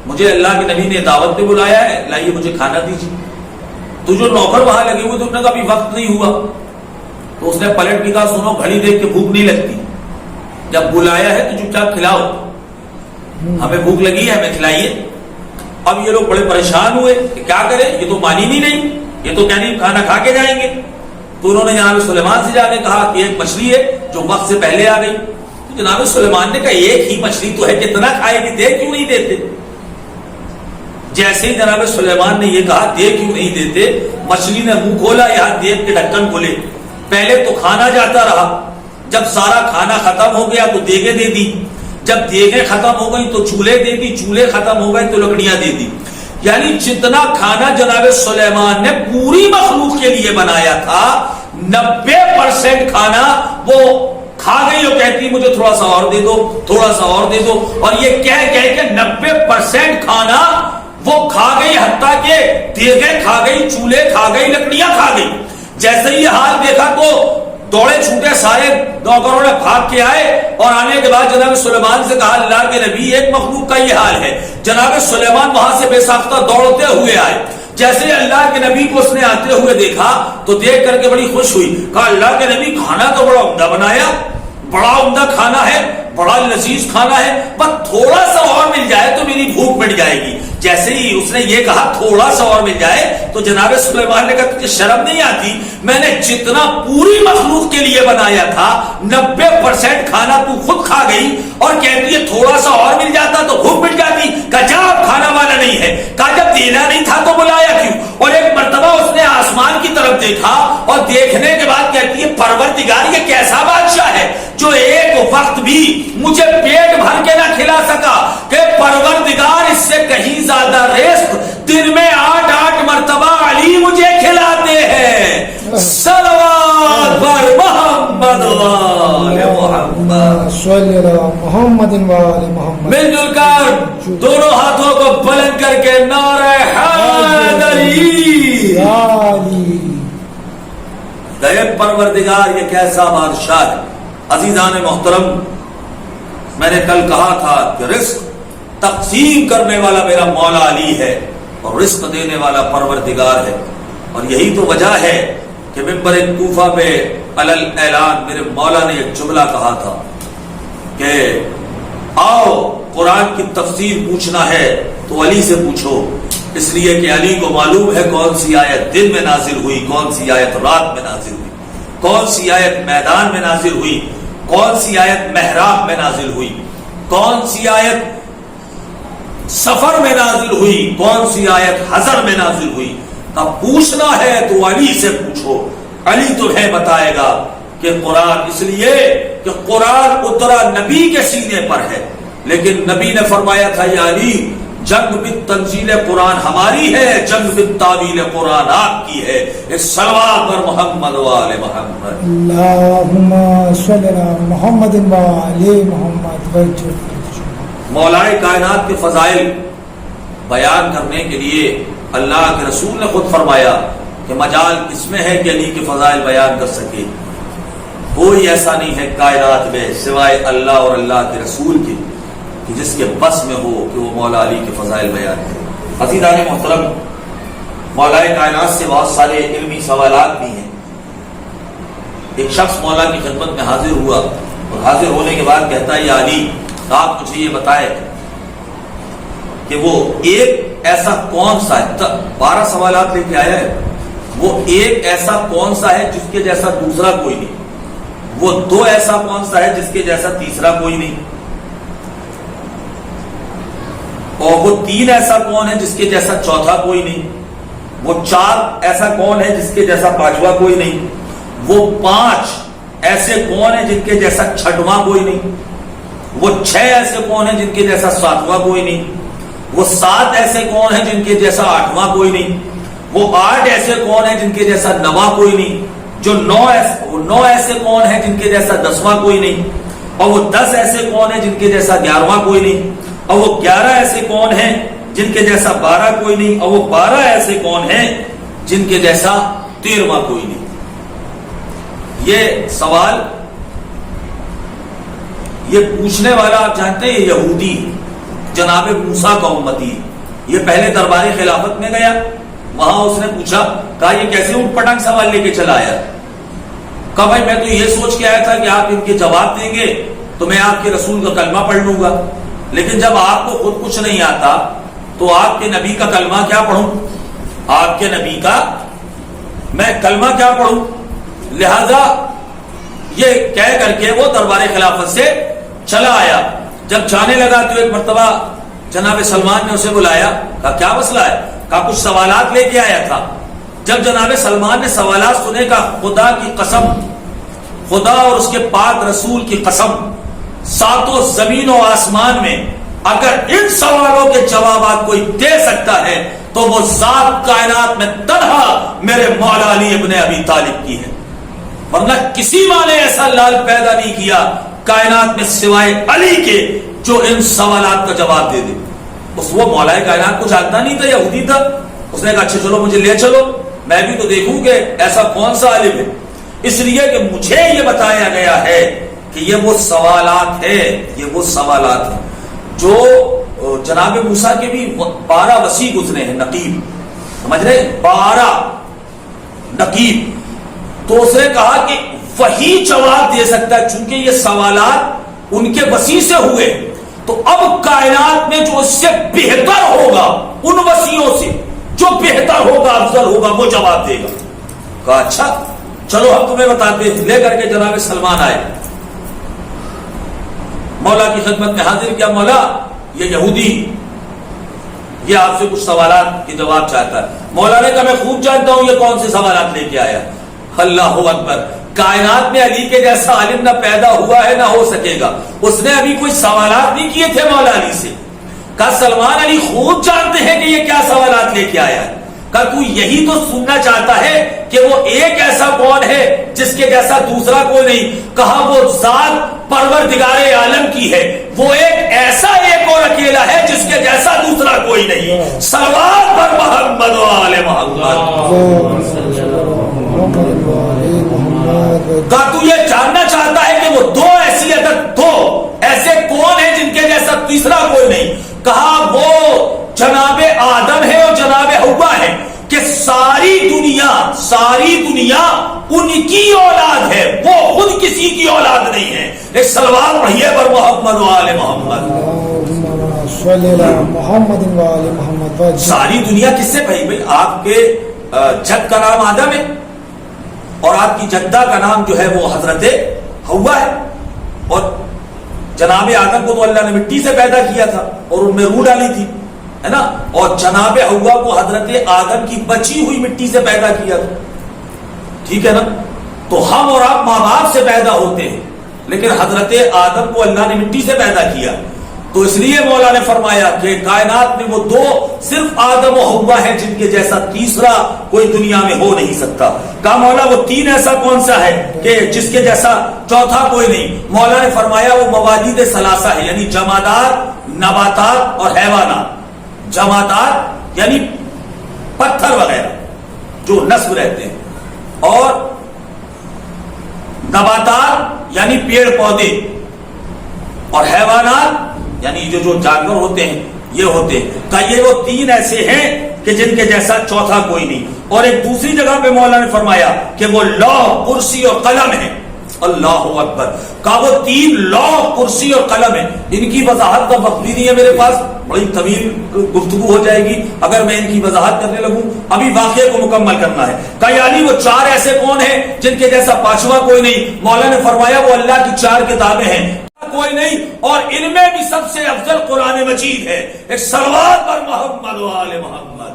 مجھے اللہ کے نبی نے دعوت پہ بلایا ہے، لائیے مجھے کھانا دیجیے۔ تو جو نوکر وہاں لگے ہوئے تو انہوں نے کہا ابھی وقت نہیں ہوا۔ تو اس نے پلٹ کے کہا سنو گھڑی دیکھ کے بھوک نہیں لگتی، جب بلایا ہے تو چپ چاپ کھلاؤ، ہمیں بھوک لگی ہے ہمیں کھلائیے۔ اب یہ لوگ بڑے پریشان ہوئے کہ کیا کریں، یہ تو مانی نہیں، یہ تو کیا نہیں کھانا کھا کے جائیں گے۔ تو انہوں نے جناب سلیمان سے جا کے کہا کہ ایک مچھلی ہے جو وقت سے پہلے آ گئی۔ تو جناب سلیمان نے کہا ایک ہی مچھلی تو ہے، کتنا کھائے گی، دے کیوں نہیں دیتے؟ جیسے ہی جناب سلیمان نے یہ کہا دے کیوں نہیں دیتے، مچھلی نے منہ کھولا، یہاں دیگ کے ڈھکن کھولے، پہلے تو کھانا جاتا رہا، جب سارا کھانا ختم ہو گیا تو دیگیں دے دی، جب دیگیں ختم ہو گئی تو چولہے دے دی، چولہے ختم ہو گئے تو لکڑیاں دے دی۔ یعنی جتنا کھانا جناب سلیمان نے پوری مخلوق کے لیے بنایا تھا، 90% کھانا وہ کھا گئی، وہ کہتی مجھے تھوڑا سا اور دے دو، تھوڑا سا اور دے دو، اور یہ کہہ کہ 90% کھانا وہ کھا گئی، حتیٰ کہ دیگیں کھا گئی، چولہے کھا گئی، لکڑیاں کھا گئی۔ جیسے ہی حال دیکھا تو دوڑے چھوٹے، سارے نوکروں نے بھاگ کے آئے، اور آنے کے بعد جناب سلیمان سے کہا اللہ کے نبی ایک مخلوق کا یہ حال ہے۔ جناب سلیمان وہاں سے بے ساختہ دوڑتے ہوئے آئے، جیسے اللہ کے نبی کو اس نے آتے ہوئے دیکھا تو دیکھ کر کے بڑی خوش ہوئی، کہا اللہ کے نبی کھانا تو بڑا عمدہ بنایا، بڑا عمدہ کھانا ہے، بڑا لذیذ کھانا ہے، بس تھوڑا سا اور مل جائے تو میری بھوک مٹ جائے گی۔ جیسے ہی اس نے یہ کہا تھوڑا سا اور مل جائے تو جناب سلیمان نے کہا تجھے شرم نہیں آتی، میں نے جتنا پوری مخلوق کے لیے بنایا تھا 90% کھانا تو خود کھا گئی، اور کہتی ہے تھوڑا سا اور مل جاتا تو بھوک مٹ جاتی۔ کہا جا اب کھانا والا نہیں ہے۔ کہا جب دینا نہیں تھا تو بلایا کیوں؟ اور ایک مرتبہ اس نے آسمان کی طرف دیکھا، اور دیکھنے کے بعد کہتی ہے پروردگار یہ کیسا بادشاہ ہے جو ایک وقت بھی مجھے پیٹ بھر کے نہ کھلا سکا، کہ پروردگار اس سے کہیں زیادہ رزق دن میں 8 مرتبہ علی مجھے کھلاتے ہیں۔ صلوات بر محمد وآل محمد،
صلی اللہ محمد وآل محمد۔
مل جل کر دونوں ہاتھوں کو بلند کر کے نعرہ حیدری، گئے پروردگار یہ کیسا بادشاہ ہے۔ عزیزان محترم، میں نے کل کہا تھا کہ رزق تقسیم کرنے والا میرا مولا علی ہے، اور رزق دینے والا پروردگار ہے. اور یہی تو وجہ ہے کہ منبر کوفہ پہ علل اعلان میرے مولا نے ایک جملہ کہا تھا کہ آؤ قرآن کی تفسیر پوچھنا ہے تو علی سے پوچھو، اس لیے کہ علی کو معلوم ہے کون سی آیت دن میں نازل ہوئی، کون سی آیت رات میں نازل ہوئی، کون سی آیت میدان میں نازل ہوئی، کون سی آیت محراب میں نازل ہوئی، کون سی آیت سفر میں نازل ہوئی، کون سی آیت حضر میں نازل ہوئی. اب پوچھنا ہے تو علی سے پوچھو، علی تمہیں بتائے گا کہ قرآن، اس لیے کہ قرآن اترا نبی کے سینے پر ہے، لیکن نبی نے فرمایا تھا یا علی جنگ بالتنزیل قرآن ہماری ہے، جنگ بالتاویل قرآن آپ کی ہے. ایک صلوات پر محمد و آل محمد.
اللہم صلی علی محمد و آل محمد.
مولائے کائنات کے فضائل بیان کرنے کے لیے اللہ کے رسول نے خود فرمایا کہ مجال کس میں ہے کہ علی کے فضائل بیان کر سکے. کوئی ایسا نہیں ہے کائنات میں سوائے اللہ اور اللہ کے رسول کے کہ جس کے بس میں ہو کہ وہ مولا علی کے فضائل بیان کرے. عزیزان محترم، مولائے کائنات سے بہت سارے علمی سوالات بھی ہیں. ایک شخص مولا کی خدمت میں حاضر ہوا اور حاضر ہونے کے بعد کہتا ہے یا علی آپ مجھے یہ بتائیں کہ وہ ایک ایسا کون سا ہے، 12 سوالات لے کے آیا ہے، وہ ایک ایسا کون سا ہے جس کے جیسا دوسرا کوئی نہیں، وہ 2 ایسا کون سا ہے جس کے جیسا تیسرا کوئی نہیں، اور وہ 3 ایسا کون ہے جس کے جیسا چوتھا کوئی نہیں، وہ 4 ایسا کون ہے جس کے جیسا 5واں کوئی نہیں، وہ 5 ایسے کون ہیں جن کے جیسا 6واں کوئی نہیں، وہ 6 ایسے کون ہیں جن کے جیسا 7واں کوئی نہیں، وہ 7 ایسے کون ہیں جن کے جیسا 8واں کوئی نہیں، وہ 8 ایسے کون ہیں جن کے جیسا 9واں کوئی نہیں، جو 9 ایسے کون ہیں جن کے جیسا 10واں کوئی نہیں، اور وہ 10 ایسے کون ہیں جن کے جیسا 11واں کوئی نہیں، اور وہ 11 ایسے کون ہیں جن کے جیسا 12 کوئی نہیں، اور وہ 12 ایسے کون ہیں جن کے جیسا 13واں کوئی نہیں. یہ سوال یہ پوچھنے والا آپ جانتے ہیں یہودی جناب موسیٰ کا امتی، یہ پہلے دربار خلافت میں گیا، وہاں اس نے پوچھا، کہا یہ کیسے اونٹ پٹنگ سوال لے کے چلا آیا؟ کہا بھائی میں تو یہ سوچ کے آیا تھا کہ آپ ان کے جواب دیں گے تو میں آپ کے رسول کا کلمہ پڑھ لوں گا، لیکن جب آپ کو خود کچھ نہیں آتا تو آپ کے نبی کا کلمہ کیا پڑھوں، آپ کے نبی کا میں کلمہ کیا پڑھوں؟ لہذا یہ کہہ کر کے وہ دربار خلافت سے چلا آیا. جب جانے لگا تو ایک مرتبہ جناب سلمان نے اسے بلایا، کہا کیا مسئلہ ہے؟ کہا کچھ سوالات لے کے آیا تھا. جب جناب سلمان نے سوالات سنے، کا خدا کی قسم، خدا اور اس کے پاک رسول کی قسم، 7 زمین و آسمان میں اگر ان سوالوں کے جوابات کوئی دے سکتا ہے تو وہ ذات کائنات میں تنہا میرے مولا علی ابن ابی طالب کی ہے، ورنہ کسی ماں نے ایسا لال پیدا نہیں کیا کائنات میں سوائے علی کے جو ان سوالات کا جواب دے دے. اس وہ مولا کائنات کو جانتا نہیں تھا، یہودی تھا. اس نے کہا اچھا چلو مجھے لے چلو، میں بھی تو دیکھوں کہ ایسا کون سا عالم ہے، اس لیے کہ مجھے یہ بتایا گیا ہے کہ یہ وہ سوالات ہیں، یہ وہ سوالات ہیں جو جناب موسیٰ کے بھی 12 وسیع گزرے ہیں، نقیب، سمجھ رہے 12 نقیب. تو اس نے کہا کہ وہی جواب دے سکتا ہے، چونکہ یہ سوالات ان کے وسیع سے ہوئے تو اب کائنات میں جو اس سے بہتر ہوگا ان وسیعوں سے، جو بہتر ہوگا افضل ہوگا وہ جواب دے گا. کہا اچھا چلو ہم تمہیں بتاتے ہیں. لے کر کے جناب سلمان آئے، مولا کی خدمت میں حاضر کیا، مولا یہ یہودی یہ آپ سے کچھ سوالات کے جواب چاہتا ہے. مولا نے کہا میں خوب جانتا ہوں یہ کون سے سوالات لے کے آیا. اللہ اکبر، کائنات میں علی کے جیسا عالم نہ پیدا ہوا ہے نہ ہو سکے گا. اس نے ابھی کوئی سوالات نہیں کیے تھے مولا علی سے. کہا سلمان علی خوب جانتے ہیں کہ یہ کیا سوالات لے کے آیا ہے. کہا تو یہی تو سننا چاہتا ہے کہ وہ ایک ایسا کون ہے جس کے جیسا دوسرا کوئی نہیں. کہا وہ ذات پروردگار عالم کی ہے، وہ ایک ایسا ایک اور اکیلا ہے جس کے جیسا دوسرا کوئی نہیں. صلوات پر محمد و آل محمد. کہا تو یہ جاننا چاہتا ہے کہ وہ 2 ایسی عدد 2 ایسے کون ہیں جن کے جیسا تیسرا کوئی نہیں. کہا وہ جناب آدم ہے اور جناب ہوا ہے کہ ساری دنیا ان کی اولاد ہے، وہ خود کسی کی اولاد نہیں ہے. ایک سلوات پڑھیے پر محمد و آل محمد.
محمد و آل محمد.
ساری دنیا کس سے بھائی آپ کے جد کا نام آدم ہے اور آپ کی جدہ کا نام جو ہے وہ حضرت حوا ہے، اور جناب آدم کو تو اللہ نے مٹی سے پیدا کیا تھا اور ان میں روح ڈالی تھی، ہے نا، اور جناب حوا کو حضرت آدم کی بچی ہوئی مٹی سے پیدا کیا تھا. ٹھیک ہے نا؟ تو ہم اور آپ ماں باپ سے پیدا ہوتے ہیں، لیکن حضرت آدم کو اللہ نے مٹی سے پیدا کیا. تو اس لیے مولا نے فرمایا کہ کائنات میں وہ دو صرف آدم و حوا ہے جن کے جیسا تیسرا کوئی دنیا میں ہو نہیں سکتا. کہا مولا وہ تین ایسا کون سا ہے کہ جس کے جیسا چوتھا کوئی نہیں؟ مولا نے فرمایا وہ موالید ثلاثہ ہے، یعنی جمادات، نباتات اور حیوانات. جمادات یعنی پتھر وغیرہ جو نصب رہتے ہیں، اور نباتات یعنی پیڑ پودے، اور حیوانات یعنی جو جانور ہوتے ہیں یہ ہوتے ہیں. کہ یہ وہ تین ایسے ہیں کہ جن کے جیسا چوتھا کوئی نہیں. اور ایک دوسری جگہ پہ مولا نے فرمایا کہ وہ لوح، کرسی اور قلم ہے. اللہ اکبر. کہ وہ تین لوح، کرسی اور قلم ہے. ان کی وضاحت کا وقت بھی نہیں ہے میرے پاس، بڑی طویل گفتگو ہو جائے گی اگر میں ان کی وضاحت کرنے لگوں. ابھی واقعے کو مکمل کرنا ہے. کہ یعنی وہ چار ایسے کون ہیں جن کے جیسا پانچواں کوئی نہیں؟ مولا نے فرمایا وہ اللہ کی چار کتابیں ہیں، کوئی نہیں، اور ان میں بھی سب سے افضل قرآن مجید ہے. ایک صلوات پر محمد و آل محمد.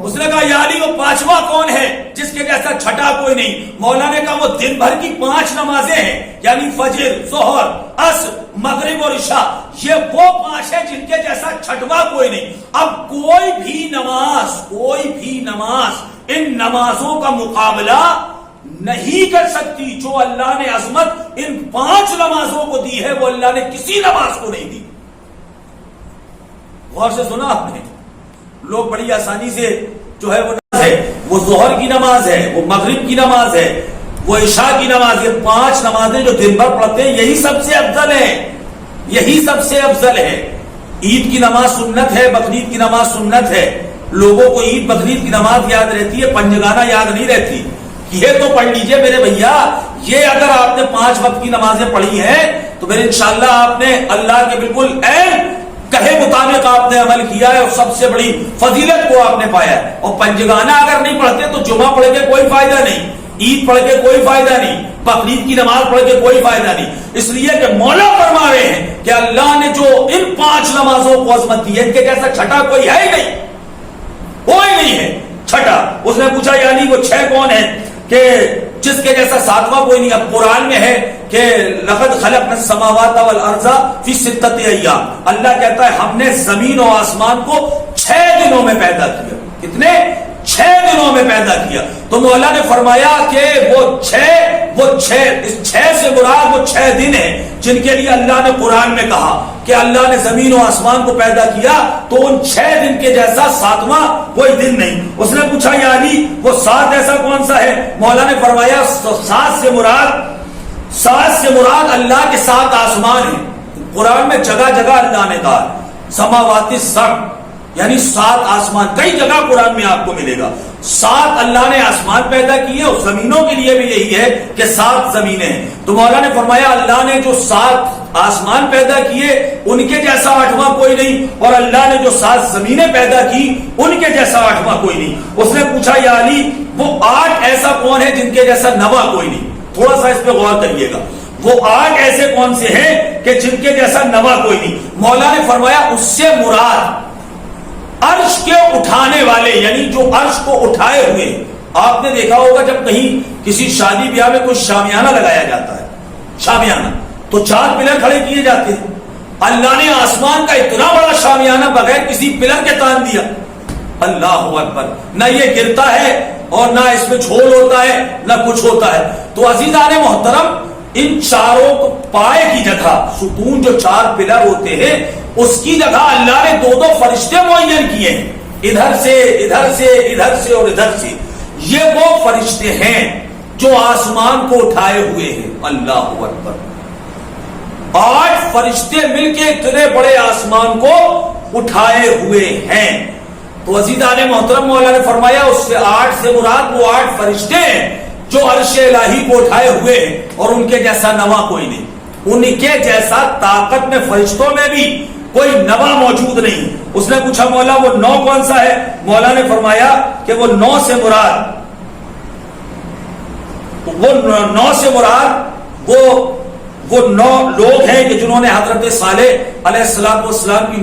اس نے کہا یعنی وہ پانچواں کون ہے جس کے جیسا چھٹا کوئی نہیں؟ مولا نے کہا وہ دن بھر کی 5 نمازیں ہیں، یعنی فجر، ظہر، عصر، مغرب اور عشاء. یہ وہ 5 ہیں جن کے جیسا چھٹواں کوئی نہیں. اب کوئی بھی نماز ان نمازوں کا مقابلہ نہیں کر سکتی جو اللہ نے عظمت ان 5 نمازوں کو دی ہے، وہ اللہ نے کسی نماز کو نہیں دی. غور سے سنا آپ نے؟ لوگ بڑی آسانی سے جو ہے وہ نماز ہے، وہ ظہر کی نماز ہے، وہ مغرب کی نماز ہے، وہ عشاء کی نماز ہے. 5 نمازیں جو دن بھر پڑھتے ہیں یہی سب سے افضل ہے، یہی سب سے افضل ہے. عید کی نماز سنت ہے، بقرعید کی نماز سنت ہے. لوگوں کو عید بقرعید کی نماز یاد رہتی ہے، پنجگانہ یاد نہیں رہتی. یہ تو پڑھ لیجئے میرے بھیا. یہ اگر آپ نے 5 وقت کی نمازیں پڑھی ہیں تو پھر انشاءاللہ آپ نے اللہ کے بالکل عین کہے مطابق آپ نے عمل کیا ہے اور سب سے بڑی فضیلت کو آپ نے پایا ہے. اور پنجگانہ اگر نہیں پڑھتے تو جمعہ پڑھ کے کوئی فائدہ نہیں، عید پڑھ کے کوئی فائدہ نہیں، بقرعید کی نماز پڑھ کے کوئی فائدہ نہیں. اس لیے کہ مولا فرما رہے ہیں کہ اللہ نے جو ان 5 نمازوں کو عظمت دی ہے ان کے جیسا چھٹا کوئی ہے ہی نہیں، کوئی نہیں ہے چھٹا. اس نے پوچھا یعنی وہ 6 کون ہیں کہ جس کے جیسا 7واں کوئی نہیں؟ اب قرآن میں ہے کہ لقد خلقنا السماوات والارض فی 6 ایام. اللہ کہتا ہے ہم نے زمین و آسمان کو 6 دنوں میں پیدا کیا. کتنے؟ 6 دنوں میں پیدا کیا. تو مولا نے فرمایا کہ وہ 6 اس 6 سے مراد وہ 6 دن ہیں جن کے لیے اللہ نے قرآن میں کہا کہ اللہ نے زمین و آسمان کو پیدا کیا. تو ان 6 دن کے جیسا 7واں کوئی دن نہیں. اس نے پوچھا یعنی وہ 7 ایسا کون سا ہے؟ مولا نے فرمایا 7 سے مراد اللہ کے 7 آسمان ہیں. قرآن میں جگہ جگہ اللہ نے کہا سماوات السبع یعنی 7 آسمان. کئی جگہ قرآن میں آپ کو ملے گا 7 اللہ نے آسمان پیدا کیے، اور زمینوں کے لیے بھی یہی ہے کہ 7 زمینیں ہیں. تو مولا نے فرمایا اللہ نے جو 7 آسمان پیدا کیے ان کے جیسا 8واں کوئی نہیں، اور اللہ نے جو 7 زمینیں پیدا کی ان کے جیسا 8واں کوئی نہیں. اس نے پوچھا یا علی وہ 8 ایسا کون ہے جن کے جیسا 9واں کوئی نہیں؟ تھوڑا سا اس پہ غور کریے گا. وہ 8 ایسے کون سے ہیں کہ جن کے جیسا 9واں کوئی نہیں؟ مولا نے فرمایا اس سے مراد عرش کے اٹھانے والے، یعنی جو عرش کو اٹھائے ہوئے. آپ نے دیکھا ہوگا جب کہیں کسی شادی بیاہ میں کوئی شامیانہ لگایا جاتا ہے، شامیانہ تو 4 پلر کھڑے کیے جاتے ہیں. اللہ نے آسمان کا اتنا بڑا شامیانہ بغیر کسی پلر کے تان دیا. اللہ اکبر. نہ یہ گرتا ہے اور نہ اس میں جھول ہوتا ہے نہ کچھ ہوتا ہے. تو عزیزان محترم ان چاروں کو پائے کی جگہ ستون جو 4 پلر ہوتے ہیں اس کی جگہ اللہ نے 2 فرشتے معین کیے ہیں، ادھر سے ادھر سے ادھر سے اور ادھر سے. یہ وہ فرشتے ہیں جو آسمان کو اٹھائے ہوئے ہیں. اللہ اکبر. 8 فرشتے مل کے اتنے بڑے آسمان کو اٹھائے ہوئے ہیں. تو عزیزان محترم مولا نے فرمایا اس سے 8 سے مراد وہ 8 فرشتے ہیں جو عرش الہی کو اٹھائے ہوئے ہیں اور ان کے جیسا نوا کوئی نہیں. ان کے جیسا طاقت میں فرشتوں میں بھی کوئی نوا موجود نہیں. اس نے پوچھا مولا وہ 9 کون سا ہے؟ مولا نے فرمایا کہ وہ 9 سے مراد وہ 9 لوگ ہیں کہ جنہوں نے حضرت صالح علیہ السلام کی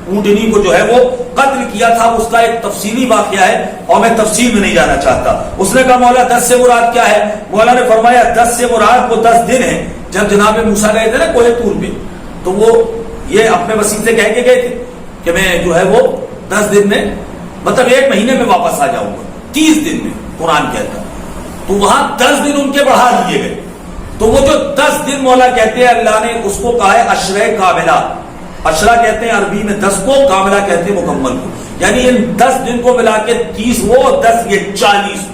اونٹنی کو جو ہے وہ قتل کیا تھا. اس کا ایک تفصیلی واقعہ ہے اور میں تفصیل میں نہیں جانا چاہتا. اس نے کہا مولا 10 سے مراد کیا ہے؟ مولا نے فرمایا 10 سے مراد وہ 10 دن ہیں جب جناب موسیٰ گئے تھے نا کوہ طور پہ, تو وہ یہ اپنے وسیع سے کہہ کے گئے تھے کہ میں جو ہے وہ 10 دن میں مطلب 1 مہینے میں واپس آ جاؤں گا, 30 دن میں قرآن کہتا. تو وہاں 10 دن ان کے بڑھا دیے گئے. تو وہ جو 10 دن مولا کہتے ہیں اللہ نے اس کو کہا ہے عشرہ کاملہ. عشرہ کہتے ہیں عربی میں 10 کو, کاملہ کہتے ہیں مکمل کو. یعنی ان 10 دن کو ملا کے 30 وہ 10 یہ 40.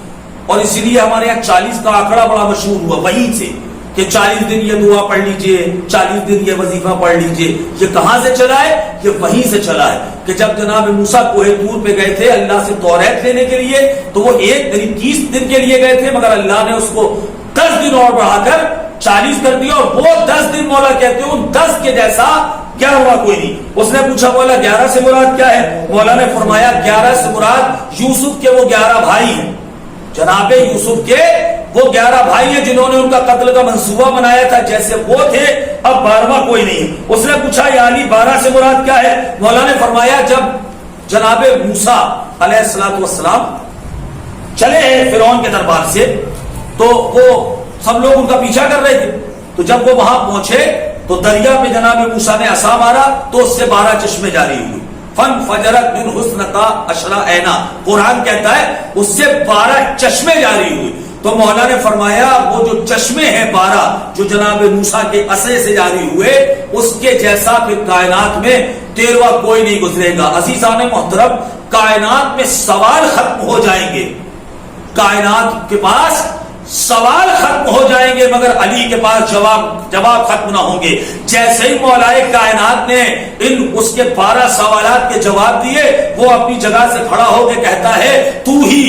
اور اسی لیے ہمارے یہاں 40 کا آنکڑا بڑا مشہور ہوا وہیں سے کہ 40 دن یہ دعا پڑھ لیجئے, 40 دن یہ وظیفہ پڑھ لیجئے. یہ کہاں سے چلا ہے؟ یہ وہیں سے چلا ہے کہ جب جناب موسیٰ کوہ طور پہ گئے تھے اللہ سے توریت لینے کے لیے تو وہ 30 دن کے لیے گئے تھے, مگر اللہ نے اس کو 10 دن اور بڑھا کر 40 کر دیا. اور وہ 10 دن مولا کہتے ہیں ان 10 کے جیسا 11واں کوئی نہیں. اس نے پوچھا مولا 11 سے مراد کیا ہے؟ مولا نے فرمایا 11 سے مراد یوسف کے وہ 11 بھائی ہیں, جناب یوسف کے وہ 11 بھائی ہیں جنہوں نے ان کا قتل کا منصوبہ بنایا تھا. جیسے وہ تھے اب 12واں کوئی نہیں. اس نے پوچھا یعنی 12 سے مراد کیا ہے؟ مولا نے فرمایا جب جناب موسیٰ علیہ السلام چلے ہیں فرعون کے دربار سے تو وہ سب لوگ ان کا پیچھا کر رہے تھے. تو جب وہ وہاں پہنچے تو دریا پہ جناب موسیٰ نے عصا مارا تو اس سے 12 چشمے جاری ہوئے. فن فجرت من حسنتا عشرہ عینا, قرآن کہتا ہے اس سے 12 چشمے جاری ہوئے. تو مولا نے فرمایا وہ جو چشمے ہیں 12 جو جناب موسیٰ کے عصے سے جاری ہوئے اس کے جیسا پھر کائنات میں 13واں کوئی نہیں گزرے گا. عزیزان محترم کائنات میں سوال ختم ہو جائیں گے, کائنات کے پاس سوال ختم ہو جائیں گے مگر علی کے پاس جواب ختم نہ ہوں گے. جیسے ہی مولائے کائنات نے اس کے 12 سوالات کے جواب دیے وہ اپنی جگہ سے کھڑا ہو کے کہتا ہے تو ہی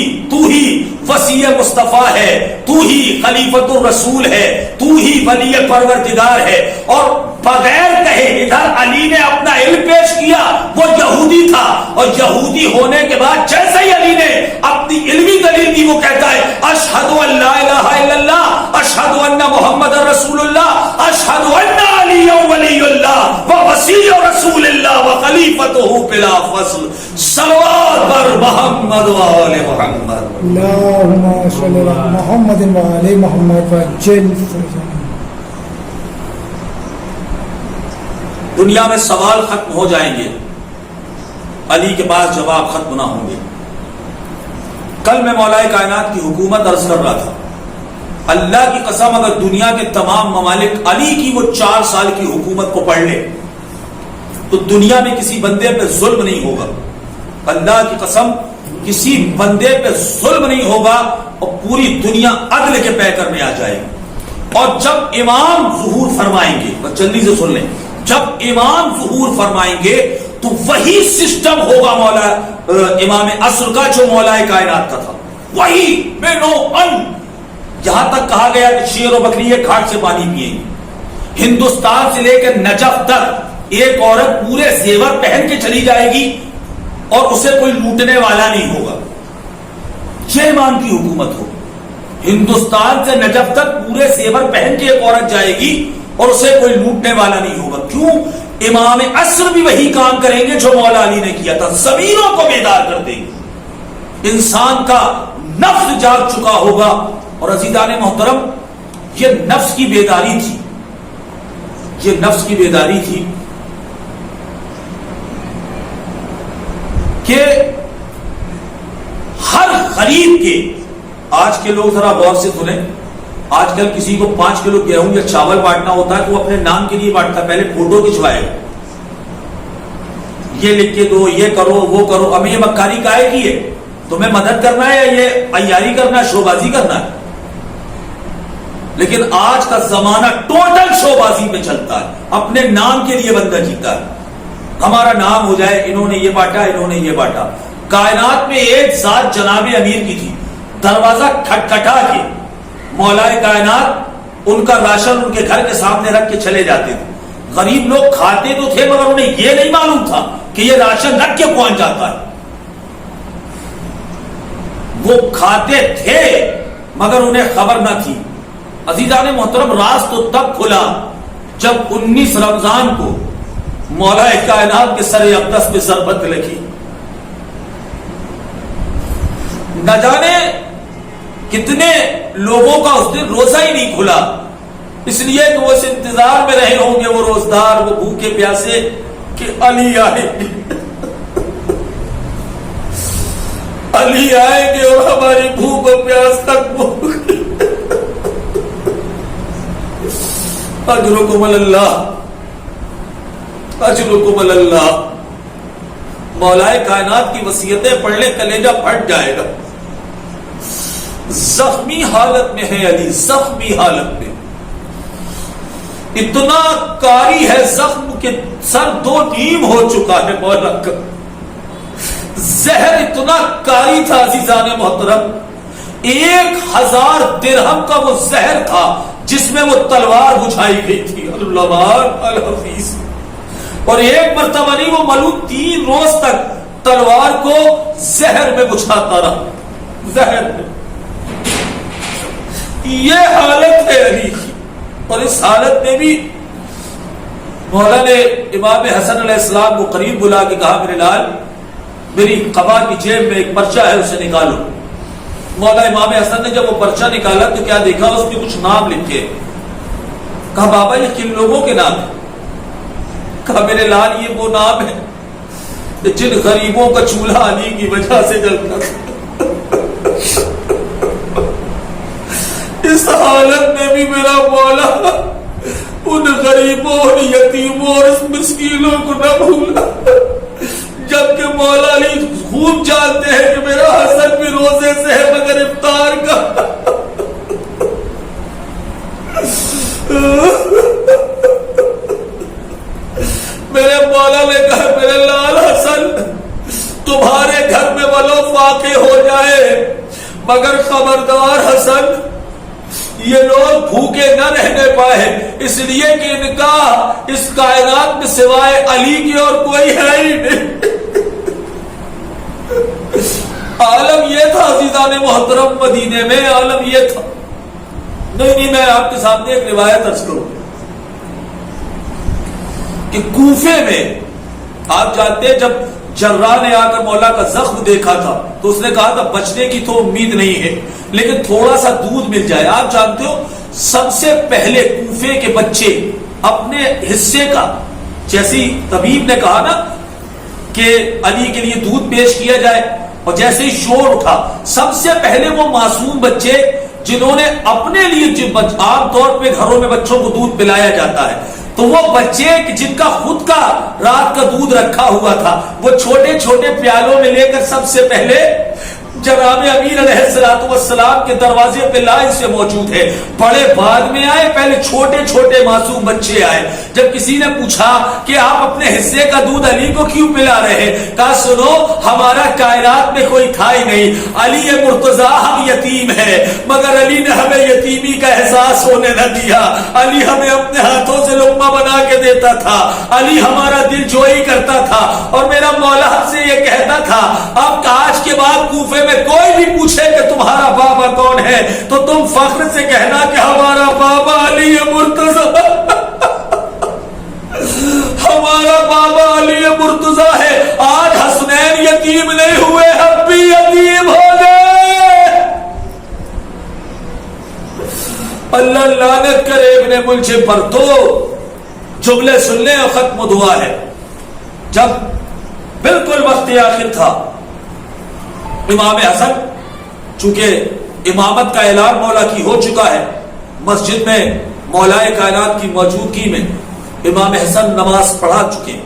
وسیع مصطفیٰ ہے, تو ہی خلیفۃ الرسول ہے, تو ہی ولی پروردگار ہے. اور بغیر کہے ادھر علی نے اپنا علم پیش کیا, وہ یہودی تھا اور یہودی ہونے کے بعد جیسے ہی علی نے اپنی علمی دلیل دی وہ کہتا ہے اشہد ان لا الہ الا اللہ, اشہد ان محمد رسول اللہ, اشہد ان علی ولی اللہ و وسیع رسول اللہ و خلیفتہ بلا فصل. صلوات بر محمد و آل محمد.
اللہم صلی علی محمد و آل محمد وعجل فرجهم.
دنیا میں سوال ختم ہو جائیں گے, علی کے پاس جواب ختم نہ ہوں گے. کل میں مولا کائنات کی حکومت عرض کر رہا تھا, اللہ کی قسم اگر دنیا کے تمام ممالک علی کی وہ 4 سال کی حکومت کو پڑھ لے تو دنیا میں کسی بندے پہ ظلم نہیں ہوگا. اللہ کی قسم کسی بندے پہ ظلم نہیں ہوگا اور پوری دنیا عدل کے پیکر میں آ جائے گی. اور جب امام ظہور فرمائیں گے, بس جلدی سے سن لیں, جب امام ظہور فرمائیں گے تو وہی سسٹم ہوگا مولا امام عصر کا جو مولا کائنات کا تھا, وہی بے نو ان. یہاں تک کہا گیا کہ شیر و بکری ایک گھاٹ سے پانی پیئیں گے. ہندوستان سے لے کر نجف تک ایک عورت پورے زیور پہن کے چلی جائے گی اور اسے کوئی لوٹنے والا نہیں ہوگا. یہ امام کی حکومت ہو. ہندوستان سے نجف تک پورے زیور پہن کے ایک عورت جائے گی اور اسے کوئی لوٹنے والا نہیں ہوگا. کیوں؟ امام عصر بھی وہی کام کریں گے جو مولا علی نے کیا تھا, زمینوں کو بیدار کر دیں گے. انسان کا نفس جاگ چکا ہوگا. اور عزیزان محترم یہ نفس کی بیداری تھی, یہ نفس کی بیداری تھی کہ ہر غریب کے, آج کے لوگ ذرا غور سے سنیں, آج کل کسی کو 5 کلو گیہوں یا چاول بانٹنا ہوتا ہے تو وہ اپنے نام کے لیے بانٹتا ہے, پہلے فوٹو کھنچوائے گا, یہ لکھ کے دو, یہ کرو, وہ کرو. ہمیں یہ مکاری کائے کی ہے, تمہیں مدد کرنا ہے یا یہ عیاری کرنا ہے, شو بازی کرنا ہے. لیکن آج کا زمانہ ٹوٹل شو بازی پہ چلتا ہے, اپنے نام کے لیے بندہ جیتا ہے. ہمارا نام ہو جائے، انہوں نے یہ بانٹا، انہوں نے یہ بانٹا۔ کائنات میں ایک ذات جناب امیر کی تھی، دروازہ کھٹکھٹا کے مولائے کائنات ان کا راشن ان کے گھر کے سامنے رکھ کے چلے جاتے تھے۔ غریب لوگ کھاتے تو تھے مگر انہیں یہ نہیں معلوم تھا کہ یہ راشن رکھ کے کون جاتا ہے۔ وہ کھاتے تھے مگر انہیں خبر نہ تھی۔ عزیزان محترم، راز تو تب کھلا جب 19 رمضان کو مولا کائنات کے سر اقدس پہ ضربت لگی۔ نہ جانے کتنے لوگوں کا اس دن روزہ ہی نہیں کھلا، اس لیے کہ وہ اس انتظار میں رہے ہوں گے، وہ روزدار، وہ بھوکے پیاسے کہ علی آئیں گے، علی آئیں گے اور ہماری بھوک و پیاس تک اجرکم اللہ، اجرکم اللہ۔ مولائے کائنات کی وصیتیں پڑھ لے کلیجہ پھٹ جائے گا۔ زخمی حالت میں ہے علی، زخمی حالت میں، اتنا کاری ہے زخم کہ سر 2 نیم ہو چکا ہے مولا کا۔ زہر اتنا کاری تھا عزیزان محترم، 1000 درہم کا وہ زہر تھا جس میں وہ تلوار بچھائی گئی تھی، اللہ الحفیظ۔ اور ایک مرتبہ نہیں، وہ ملوک 3 روز تک تلوار کو زہر میں بچھاتا رہا، زہر میں۔ یہ حالت ہے علی کی، اور اس حالت میں بھی مولا نے امام حسن علیہ السلام کو قریب بلا کے کہا، میرے لال، میری قبا کی جیب میں ایک پرچہ ہے، اسے نکالو۔ مولا امام حسن نے جب وہ پرچہ نکالا تو کیا دیکھا، اس میں کچھ نام لکھے۔ کہا بابا یہ کن لوگوں کے نام ہیں؟ کہا میرے لال یہ وہ نام ہے جن غریبوں کا چولہا علی کی وجہ سے جلتا تھا۔ اس حالت میں بھی میرا مولا ان غریبوں اور یتیموں اور اس مسکینوں کو نہ بھولا، جبکہ مولا علی خوب جانتے ہیں کہ میرا حسن بھی روزے سے ہے مگر افطار کا۔ میرے مولا نے کہا میرے لال حسن، تمہارے گھر میں ولو فاقے ہو جائے مگر خبردار حسن، یہ لوگ بھوکے نہ رہنے پائے، اس لیے کہ ان کا اس کائنات میں سوائے علی کی اور کوئی ہے ہی نہیں۔ عالم یہ تھا عزیزان محترم، مدینے میں عالم یہ تھا۔ نہیں میں آپ کے سامنے ایک روایت عرض کروں کہ کوفے میں آپ جانتے ہیں جب جراح نے آ کر مولا کا زخم دیکھا تھا تو اس نے کہا تھا بچنے کی تو امید نہیں ہے لیکن تھوڑا سا دودھ مل جائے۔ آپ جانتے ہو سب سے پہلے کوفے کے بچے اپنے حصے کا، جیسی طبیب نے کہا نا کہ علی کے لیے دودھ پیش کیا جائے، اور جیسے ہی شور اٹھا سب سے پہلے وہ معصوم بچے جنہوں نے اپنے لیے، عام طور پہ گھروں میں بچوں کو دودھ پلایا جاتا ہے، تو وہ بچے جن کا خود کا رات کا دودھ رکھا ہوا تھا وہ چھوٹے چھوٹے پیالوں میں لے کر سب سے پہلے جناب امیر علیہ السلام کے دروازے پہ لائن سے موجود ہے۔ بڑے بعد میں آئے، پہلے چھوٹے چھوٹے معصوم بچے آئے۔ جب کسی نے پوچھا کہ آپ اپنے حصے کا دودھ علی کو کیوں پلا رہے ہیں، کہا سنو ہمارا کائنات میں کوئی تھا ہی نہیں، علی مرتضیٰ ہم یتیم ہے مگر علی نے ہمیں یتیمی کا احساس ہونے نہ دیا، علی ہمیں اپنے ہاتھوں سے لقمہ بنا کے دیتا تھا، علی ہمارا دل جوئی کرتا تھا، اور میرا مولا ہم سے یہ کہتا تھا اب آج کے بعد کوفے میں کوئی بھی پوچھے کہ تمہارا بابا کون ہے تو تم فخر سے کہنا کہ ہمارا بابا علی مرتضیٰ، ہمارا بابا علی مرتضیٰ ہے۔ آج حسنین یتیم نہیں ہوئے، ہم بھی یتیم ہو گئے۔ اللہ لعنت کرے ابن ملجم پر۔ تو جملے سن لیں اور ختم دعا ہے۔ جب بالکل وقت آخر تھا، امام حسن چونکہ امامت کا اعلان مولا کی ہو چکا ہے، مسجد میں مولائے کائنات کی موجودگی میں امام حسن نماز پڑھا چکے،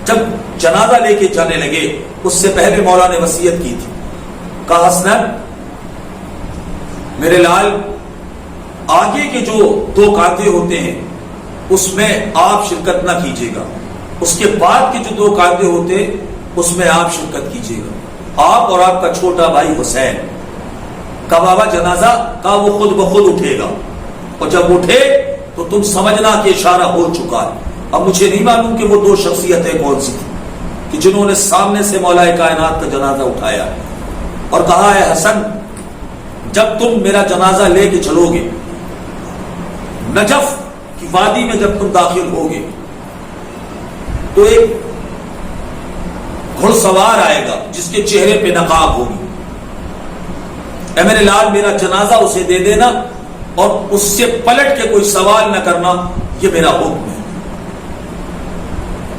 جب جنازہ لے کے جانے لگے اس سے پہلے مولا نے وصیت کی تھی، کہا حسن میرے لال آگے کے جو 2 کانتے ہوتے ہیں اس میں آپ شرکت نہ کیجیے گا، اس کے بعد کے جو 2 قاعدے ہوتے اس میں آپ شرکت کیجیے گا. آپ اور آپ کا چھوٹا بھائی حسین کا بابا جنازہ کا وہ خود بخود اٹھے گا, اور جب اٹھے تو تم سمجھنا کہ اشارہ ہو چکا ہے. اب مجھے نہیں معلوم کہ وہ 2 شخصیتیں کون سی تھیں کہ جنہوں نے سامنے سے مولا کائنات کا جنازہ اٹھایا اور کہا ہے حسن جب تم میرا جنازہ لے کے چلو گے, نجف کی وادی میں جب تم داخل ہوگے تو ایک گھڑ سوار آئے گا جس کے چہرے پہ نقاب ہوگی, اے میرے لال میرا جنازہ اسے دے دینا اور اس سے پلٹ کے کوئی سوال نہ کرنا, یہ میرا حکم ہے.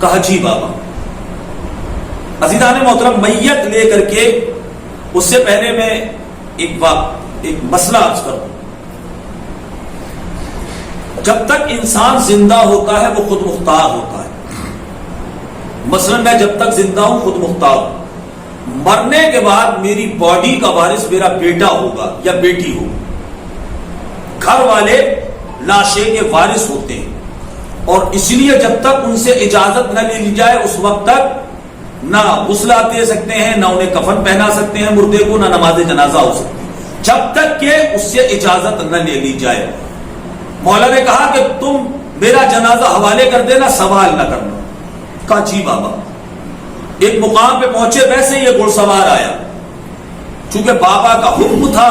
کہا جی بابا. عزیزان محترم, میت لے کر کے اس سے پہلے میں ایک مسئلہ عرض کروں. جب تک انسان زندہ ہوتا ہے وہ خود مختار ہوتا ہے. مثلا میں جب تک زندہ ہوں خود مختار ہوں. مرنے کے بعد میری باڈی کا وارث میرا بیٹا ہوگا یا بیٹی ہوگی. گھر والے لاشیں کے وارث ہوتے ہیں, اور اس لیے جب تک ان سے اجازت نہ لے لی جائے اس وقت تک نہ غسل دے سکتے ہیں, نہ انہیں کفن پہنا سکتے ہیں مردے کو, نہ نماز جنازہ ہو سکتی ہے جب تک کہ اس سے اجازت نہ لے لی جائے. مولا نے کہا کہ تم میرا جنازہ حوالے کر دینا, سوال نہ کرنا. کہا جی بابا. ایک مقام پہ پہنچے, ویسے یہ گھڑ سوار آیا, چونکہ بابا کا حکم تھا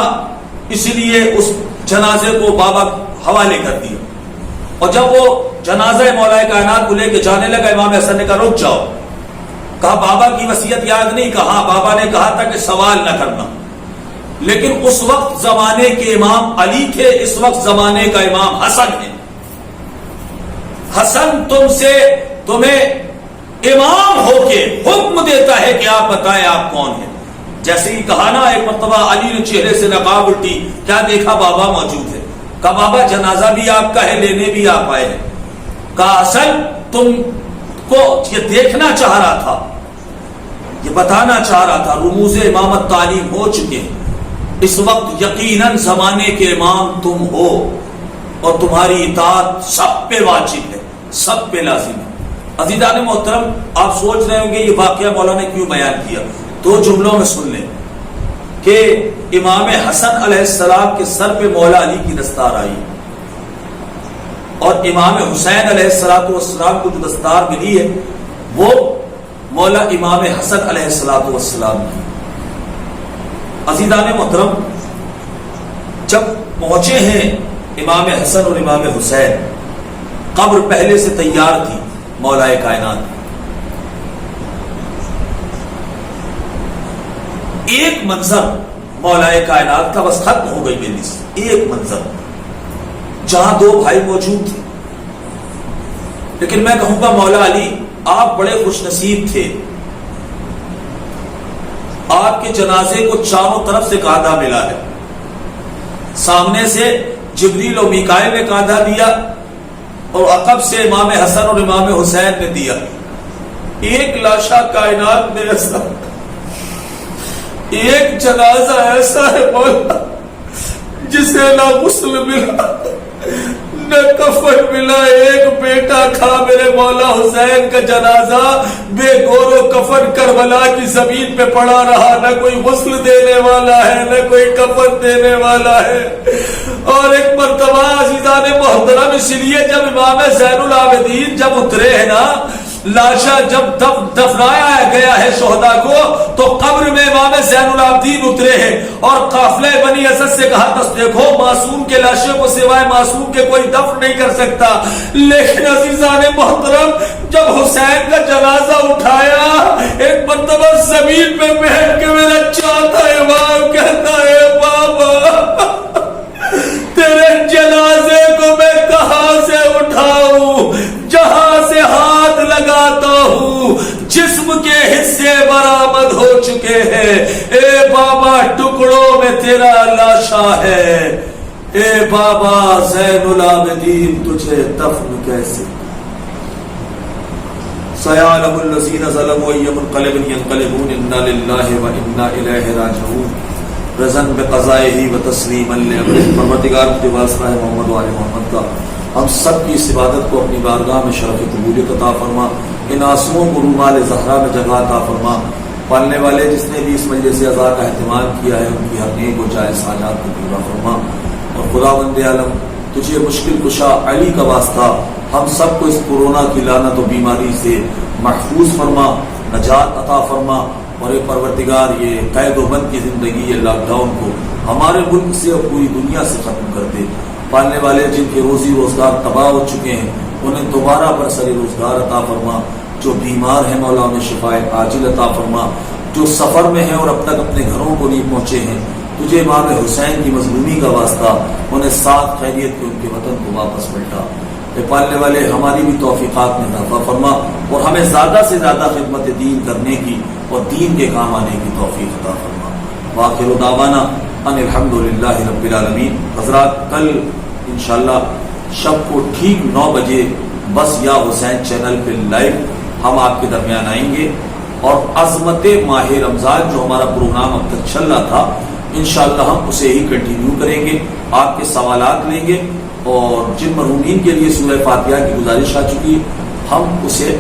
اس لیے اس جنازے کو بابا حوالے کر دیا. اور جب وہ جنازہ مولا کائنات کو لے کے جانے لگا, امام حسن نے کہا رک جاؤ. کہا بابا کی وصیت یاد نہیں؟ کہا بابا نے کہا تھا کہ سوال نہ کرنا. لیکن اس وقت زمانے کے امام علی تھے, اس وقت زمانے کا امام حسن ہے. حسن تمہیں امام ہو کے حکم دیتا ہے کہ آپ بتائیں آپ کون ہیں. جیسے ہی کہا نا, ایک مرتبہ علی نے چہرے سے نقاب الٹی, کیا دیکھا بابا موجود ہے. کہا بابا جنازہ بھی آپ کا ہے, لینے بھی آپ آئے ہیں. کہا حسن تم کو یہ دیکھنا چاہ رہا تھا, یہ بتانا چاہ رہا تھا, رموز امامت تعلیم ہو چکے ہیں. اس وقت یقیناً زمانے کے امام تم ہو اور تمہاری اطاعت سب پہ واجب ہے, سب پہ لازم ہے. عزیزان محترم, آپ سوچ رہے ہوں گے یہ واقعہ مولا نے کیوں بیان کیا. 2 جملوں میں سن لیں کہ امام حسن علیہ السلام کے سر پہ مولا علی کی دستار آئی, اور امام حسین علیہ السلام کو جو دستار ملی ہے وہ مولا امام حسن علیہ السلام کی. عزیزان محترم, جب پہنچے ہیں امام حسن اور امام حسین, قبر پہلے سے تیار تھی مولا کائنات. ایک منظر مولا کائنات کا بس ختم ہو گئی میری سے, ایک منظر جہاں 2 بھائی موجود تھے. لیکن میں کہوں گا مولا علی آپ بڑے خوش نصیب تھے, آپ کے جنازے کو چاروں طرف سے کاندھا ملا ہے. سامنے سے جبریل و میکائیل نے کاندھا دیا, اور عقب سے امام حسن اور امام حسین نے دیا. ایک لاشا کائنات میں ایسا, ایک جنازہ ایسا ہے مولا جسے نہ غسل ملا نہ کفن ملا. ایک بیٹا کھا میرے مولا حسین کا جنازہ بے گور و کفن کربلا کی زمین پہ پڑا رہا, نہ کوئی غسل دینے والا ہے نہ کوئی کفن دینے والا ہے. اور ایک مرتبہ عزیزان محترم, اس لیے جب امام زین العابدین جب اترے ہیں نا, لاشا جب دفنایا گیا ہے شہداء کو, تو قبر میں امام زین العابدین اترے ہیں اور قافلہ بنی اسد سے کہا تھا دیکھو معصوم کے لاشوں کو سوائے معصوم کے کوئی دفن نہیں کر سکتا. لیکن عزیزان محترم, جب حسین کا جنازہ اٹھایا, ایک مرتبہ زمین پہ بیٹھ کے میرا چاہتا امام کہتا ہے بابا تیرے جنازے کو میں کہاں سے اٹھاؤں, جہاں سے ہاتھ لگاتا ہوں جسم کے حصے برآمد ہو چکے ہیں. اے بابا ٹکڑوں میں تیرا لاشا ہے, اے بابا زین العابدین تجھے دفن کیسے. سیعلم الذین ظلموا ای منقلب ینقلبون انا للہ و انا الیہ راجعون. رضن بقضائہ و تسلیما لامرہ. پروردگار مجھے واسطہ ہے محمد و آل محمد کا, ہم سب کی اس عبادت کو اپنی بارگاہ میں شرف قبولیت عطا فرما، ان آنسوؤں کو رومال زہرا میں جگہ عطا فرما، پالنے والے جس نے بھی اس مجلس عزا کا اہتمام کیا ہے ان کی ہر نیک و جائز حاجات کو پورا فرما، اور خداوند عالم تجھے مشکل کشا علی کا واسطہ ہم سب کو اس کورونا کی لعنت و بیماری سے محفوظ فرما، نجات عطا فرما، اور اے پروردگار یہ قید و بند کی زندگی، یہ لاک ڈاؤن کو ہمارے ملک سے اور پوری دنیا سے ختم کر دے۔ پالنے والے جن کے روزی روزگار تباہ ہو چکے ہیں انہیں دوبارہ برسری روزگار عطا فرما، جو بیمار ہیں مولا انہیں شفائے عاجل عطا فرما، جو سفر میں ہیں اور اب تک اپنے گھروں کو نہیں پہنچے ہیں تجھے امام حسین کی مظلومی کا واسطہ انہیں ساتھ خیریت کے ان کے وطن کو واپس پلٹا۔ اے پالنے والے ہماری بھی توفیقات میں اضافہ فرما، اور ہمیں زیادہ سے زیادہ خدمت دین کرنے کی اور دین کے کام آنے کی توفیق عطا فرما۔ وآخر دعوانا ان الحمدللہ رب العالمین۔ حضرات کل انشاءاللہ شب کو ٹھیک 9 بجے بس یا حسین چینل پہ لائیو ہم آپ کے درمیان آئیں گے، اور عظمت ماہ رمضان جو ہمارا پروگرام اب تک چل رہا تھا انشاءاللہ ہم اسے ہی کنٹینیو کریں گے، آپ کے سوالات لیں گے، اور جن مرحومین کے لیے سورہ فاتحہ کی گزارش آ چکی ہے ہم اسے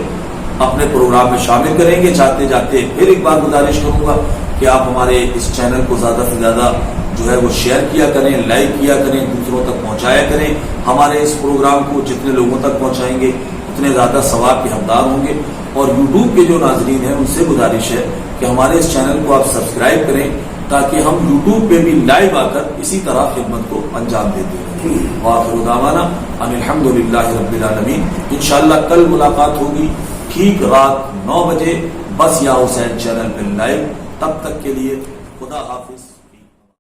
اپنے پروگرام میں شامل کریں گے۔ جاتے جاتے پھر ایک بار گزارش کروں گا کہ آپ ہمارے اس چینل کو زیادہ سے زیادہ جو ہے وہ شیئر کیا کریں، لائک کیا کریں، دوسروں تک پہنچایا کریں۔ ہمارے اس پروگرام کو جتنے لوگوں تک پہنچائیں گے اتنے زیادہ ثواب کے حقدار ہوں گے۔ اور یوٹیوب کے جو ناظرین ہیں ان سے گزارش ہے کہ ہمارے اس چینل کو آپ سبسکرائب کریں تاکہ ہم یوٹیوب پہ بھی لائیو آ کر اسی طرح خدمت کو انجام دیتے ہیں۔ وآخر دعوانا ان الحمدللہ رب العالمین۔ انشاءاللہ کل ملاقات ہوگی ٹھیک رات 9 بجے بس یا حسین چینل پہ لائیو۔ تب تک کے لیے خدا حافظ۔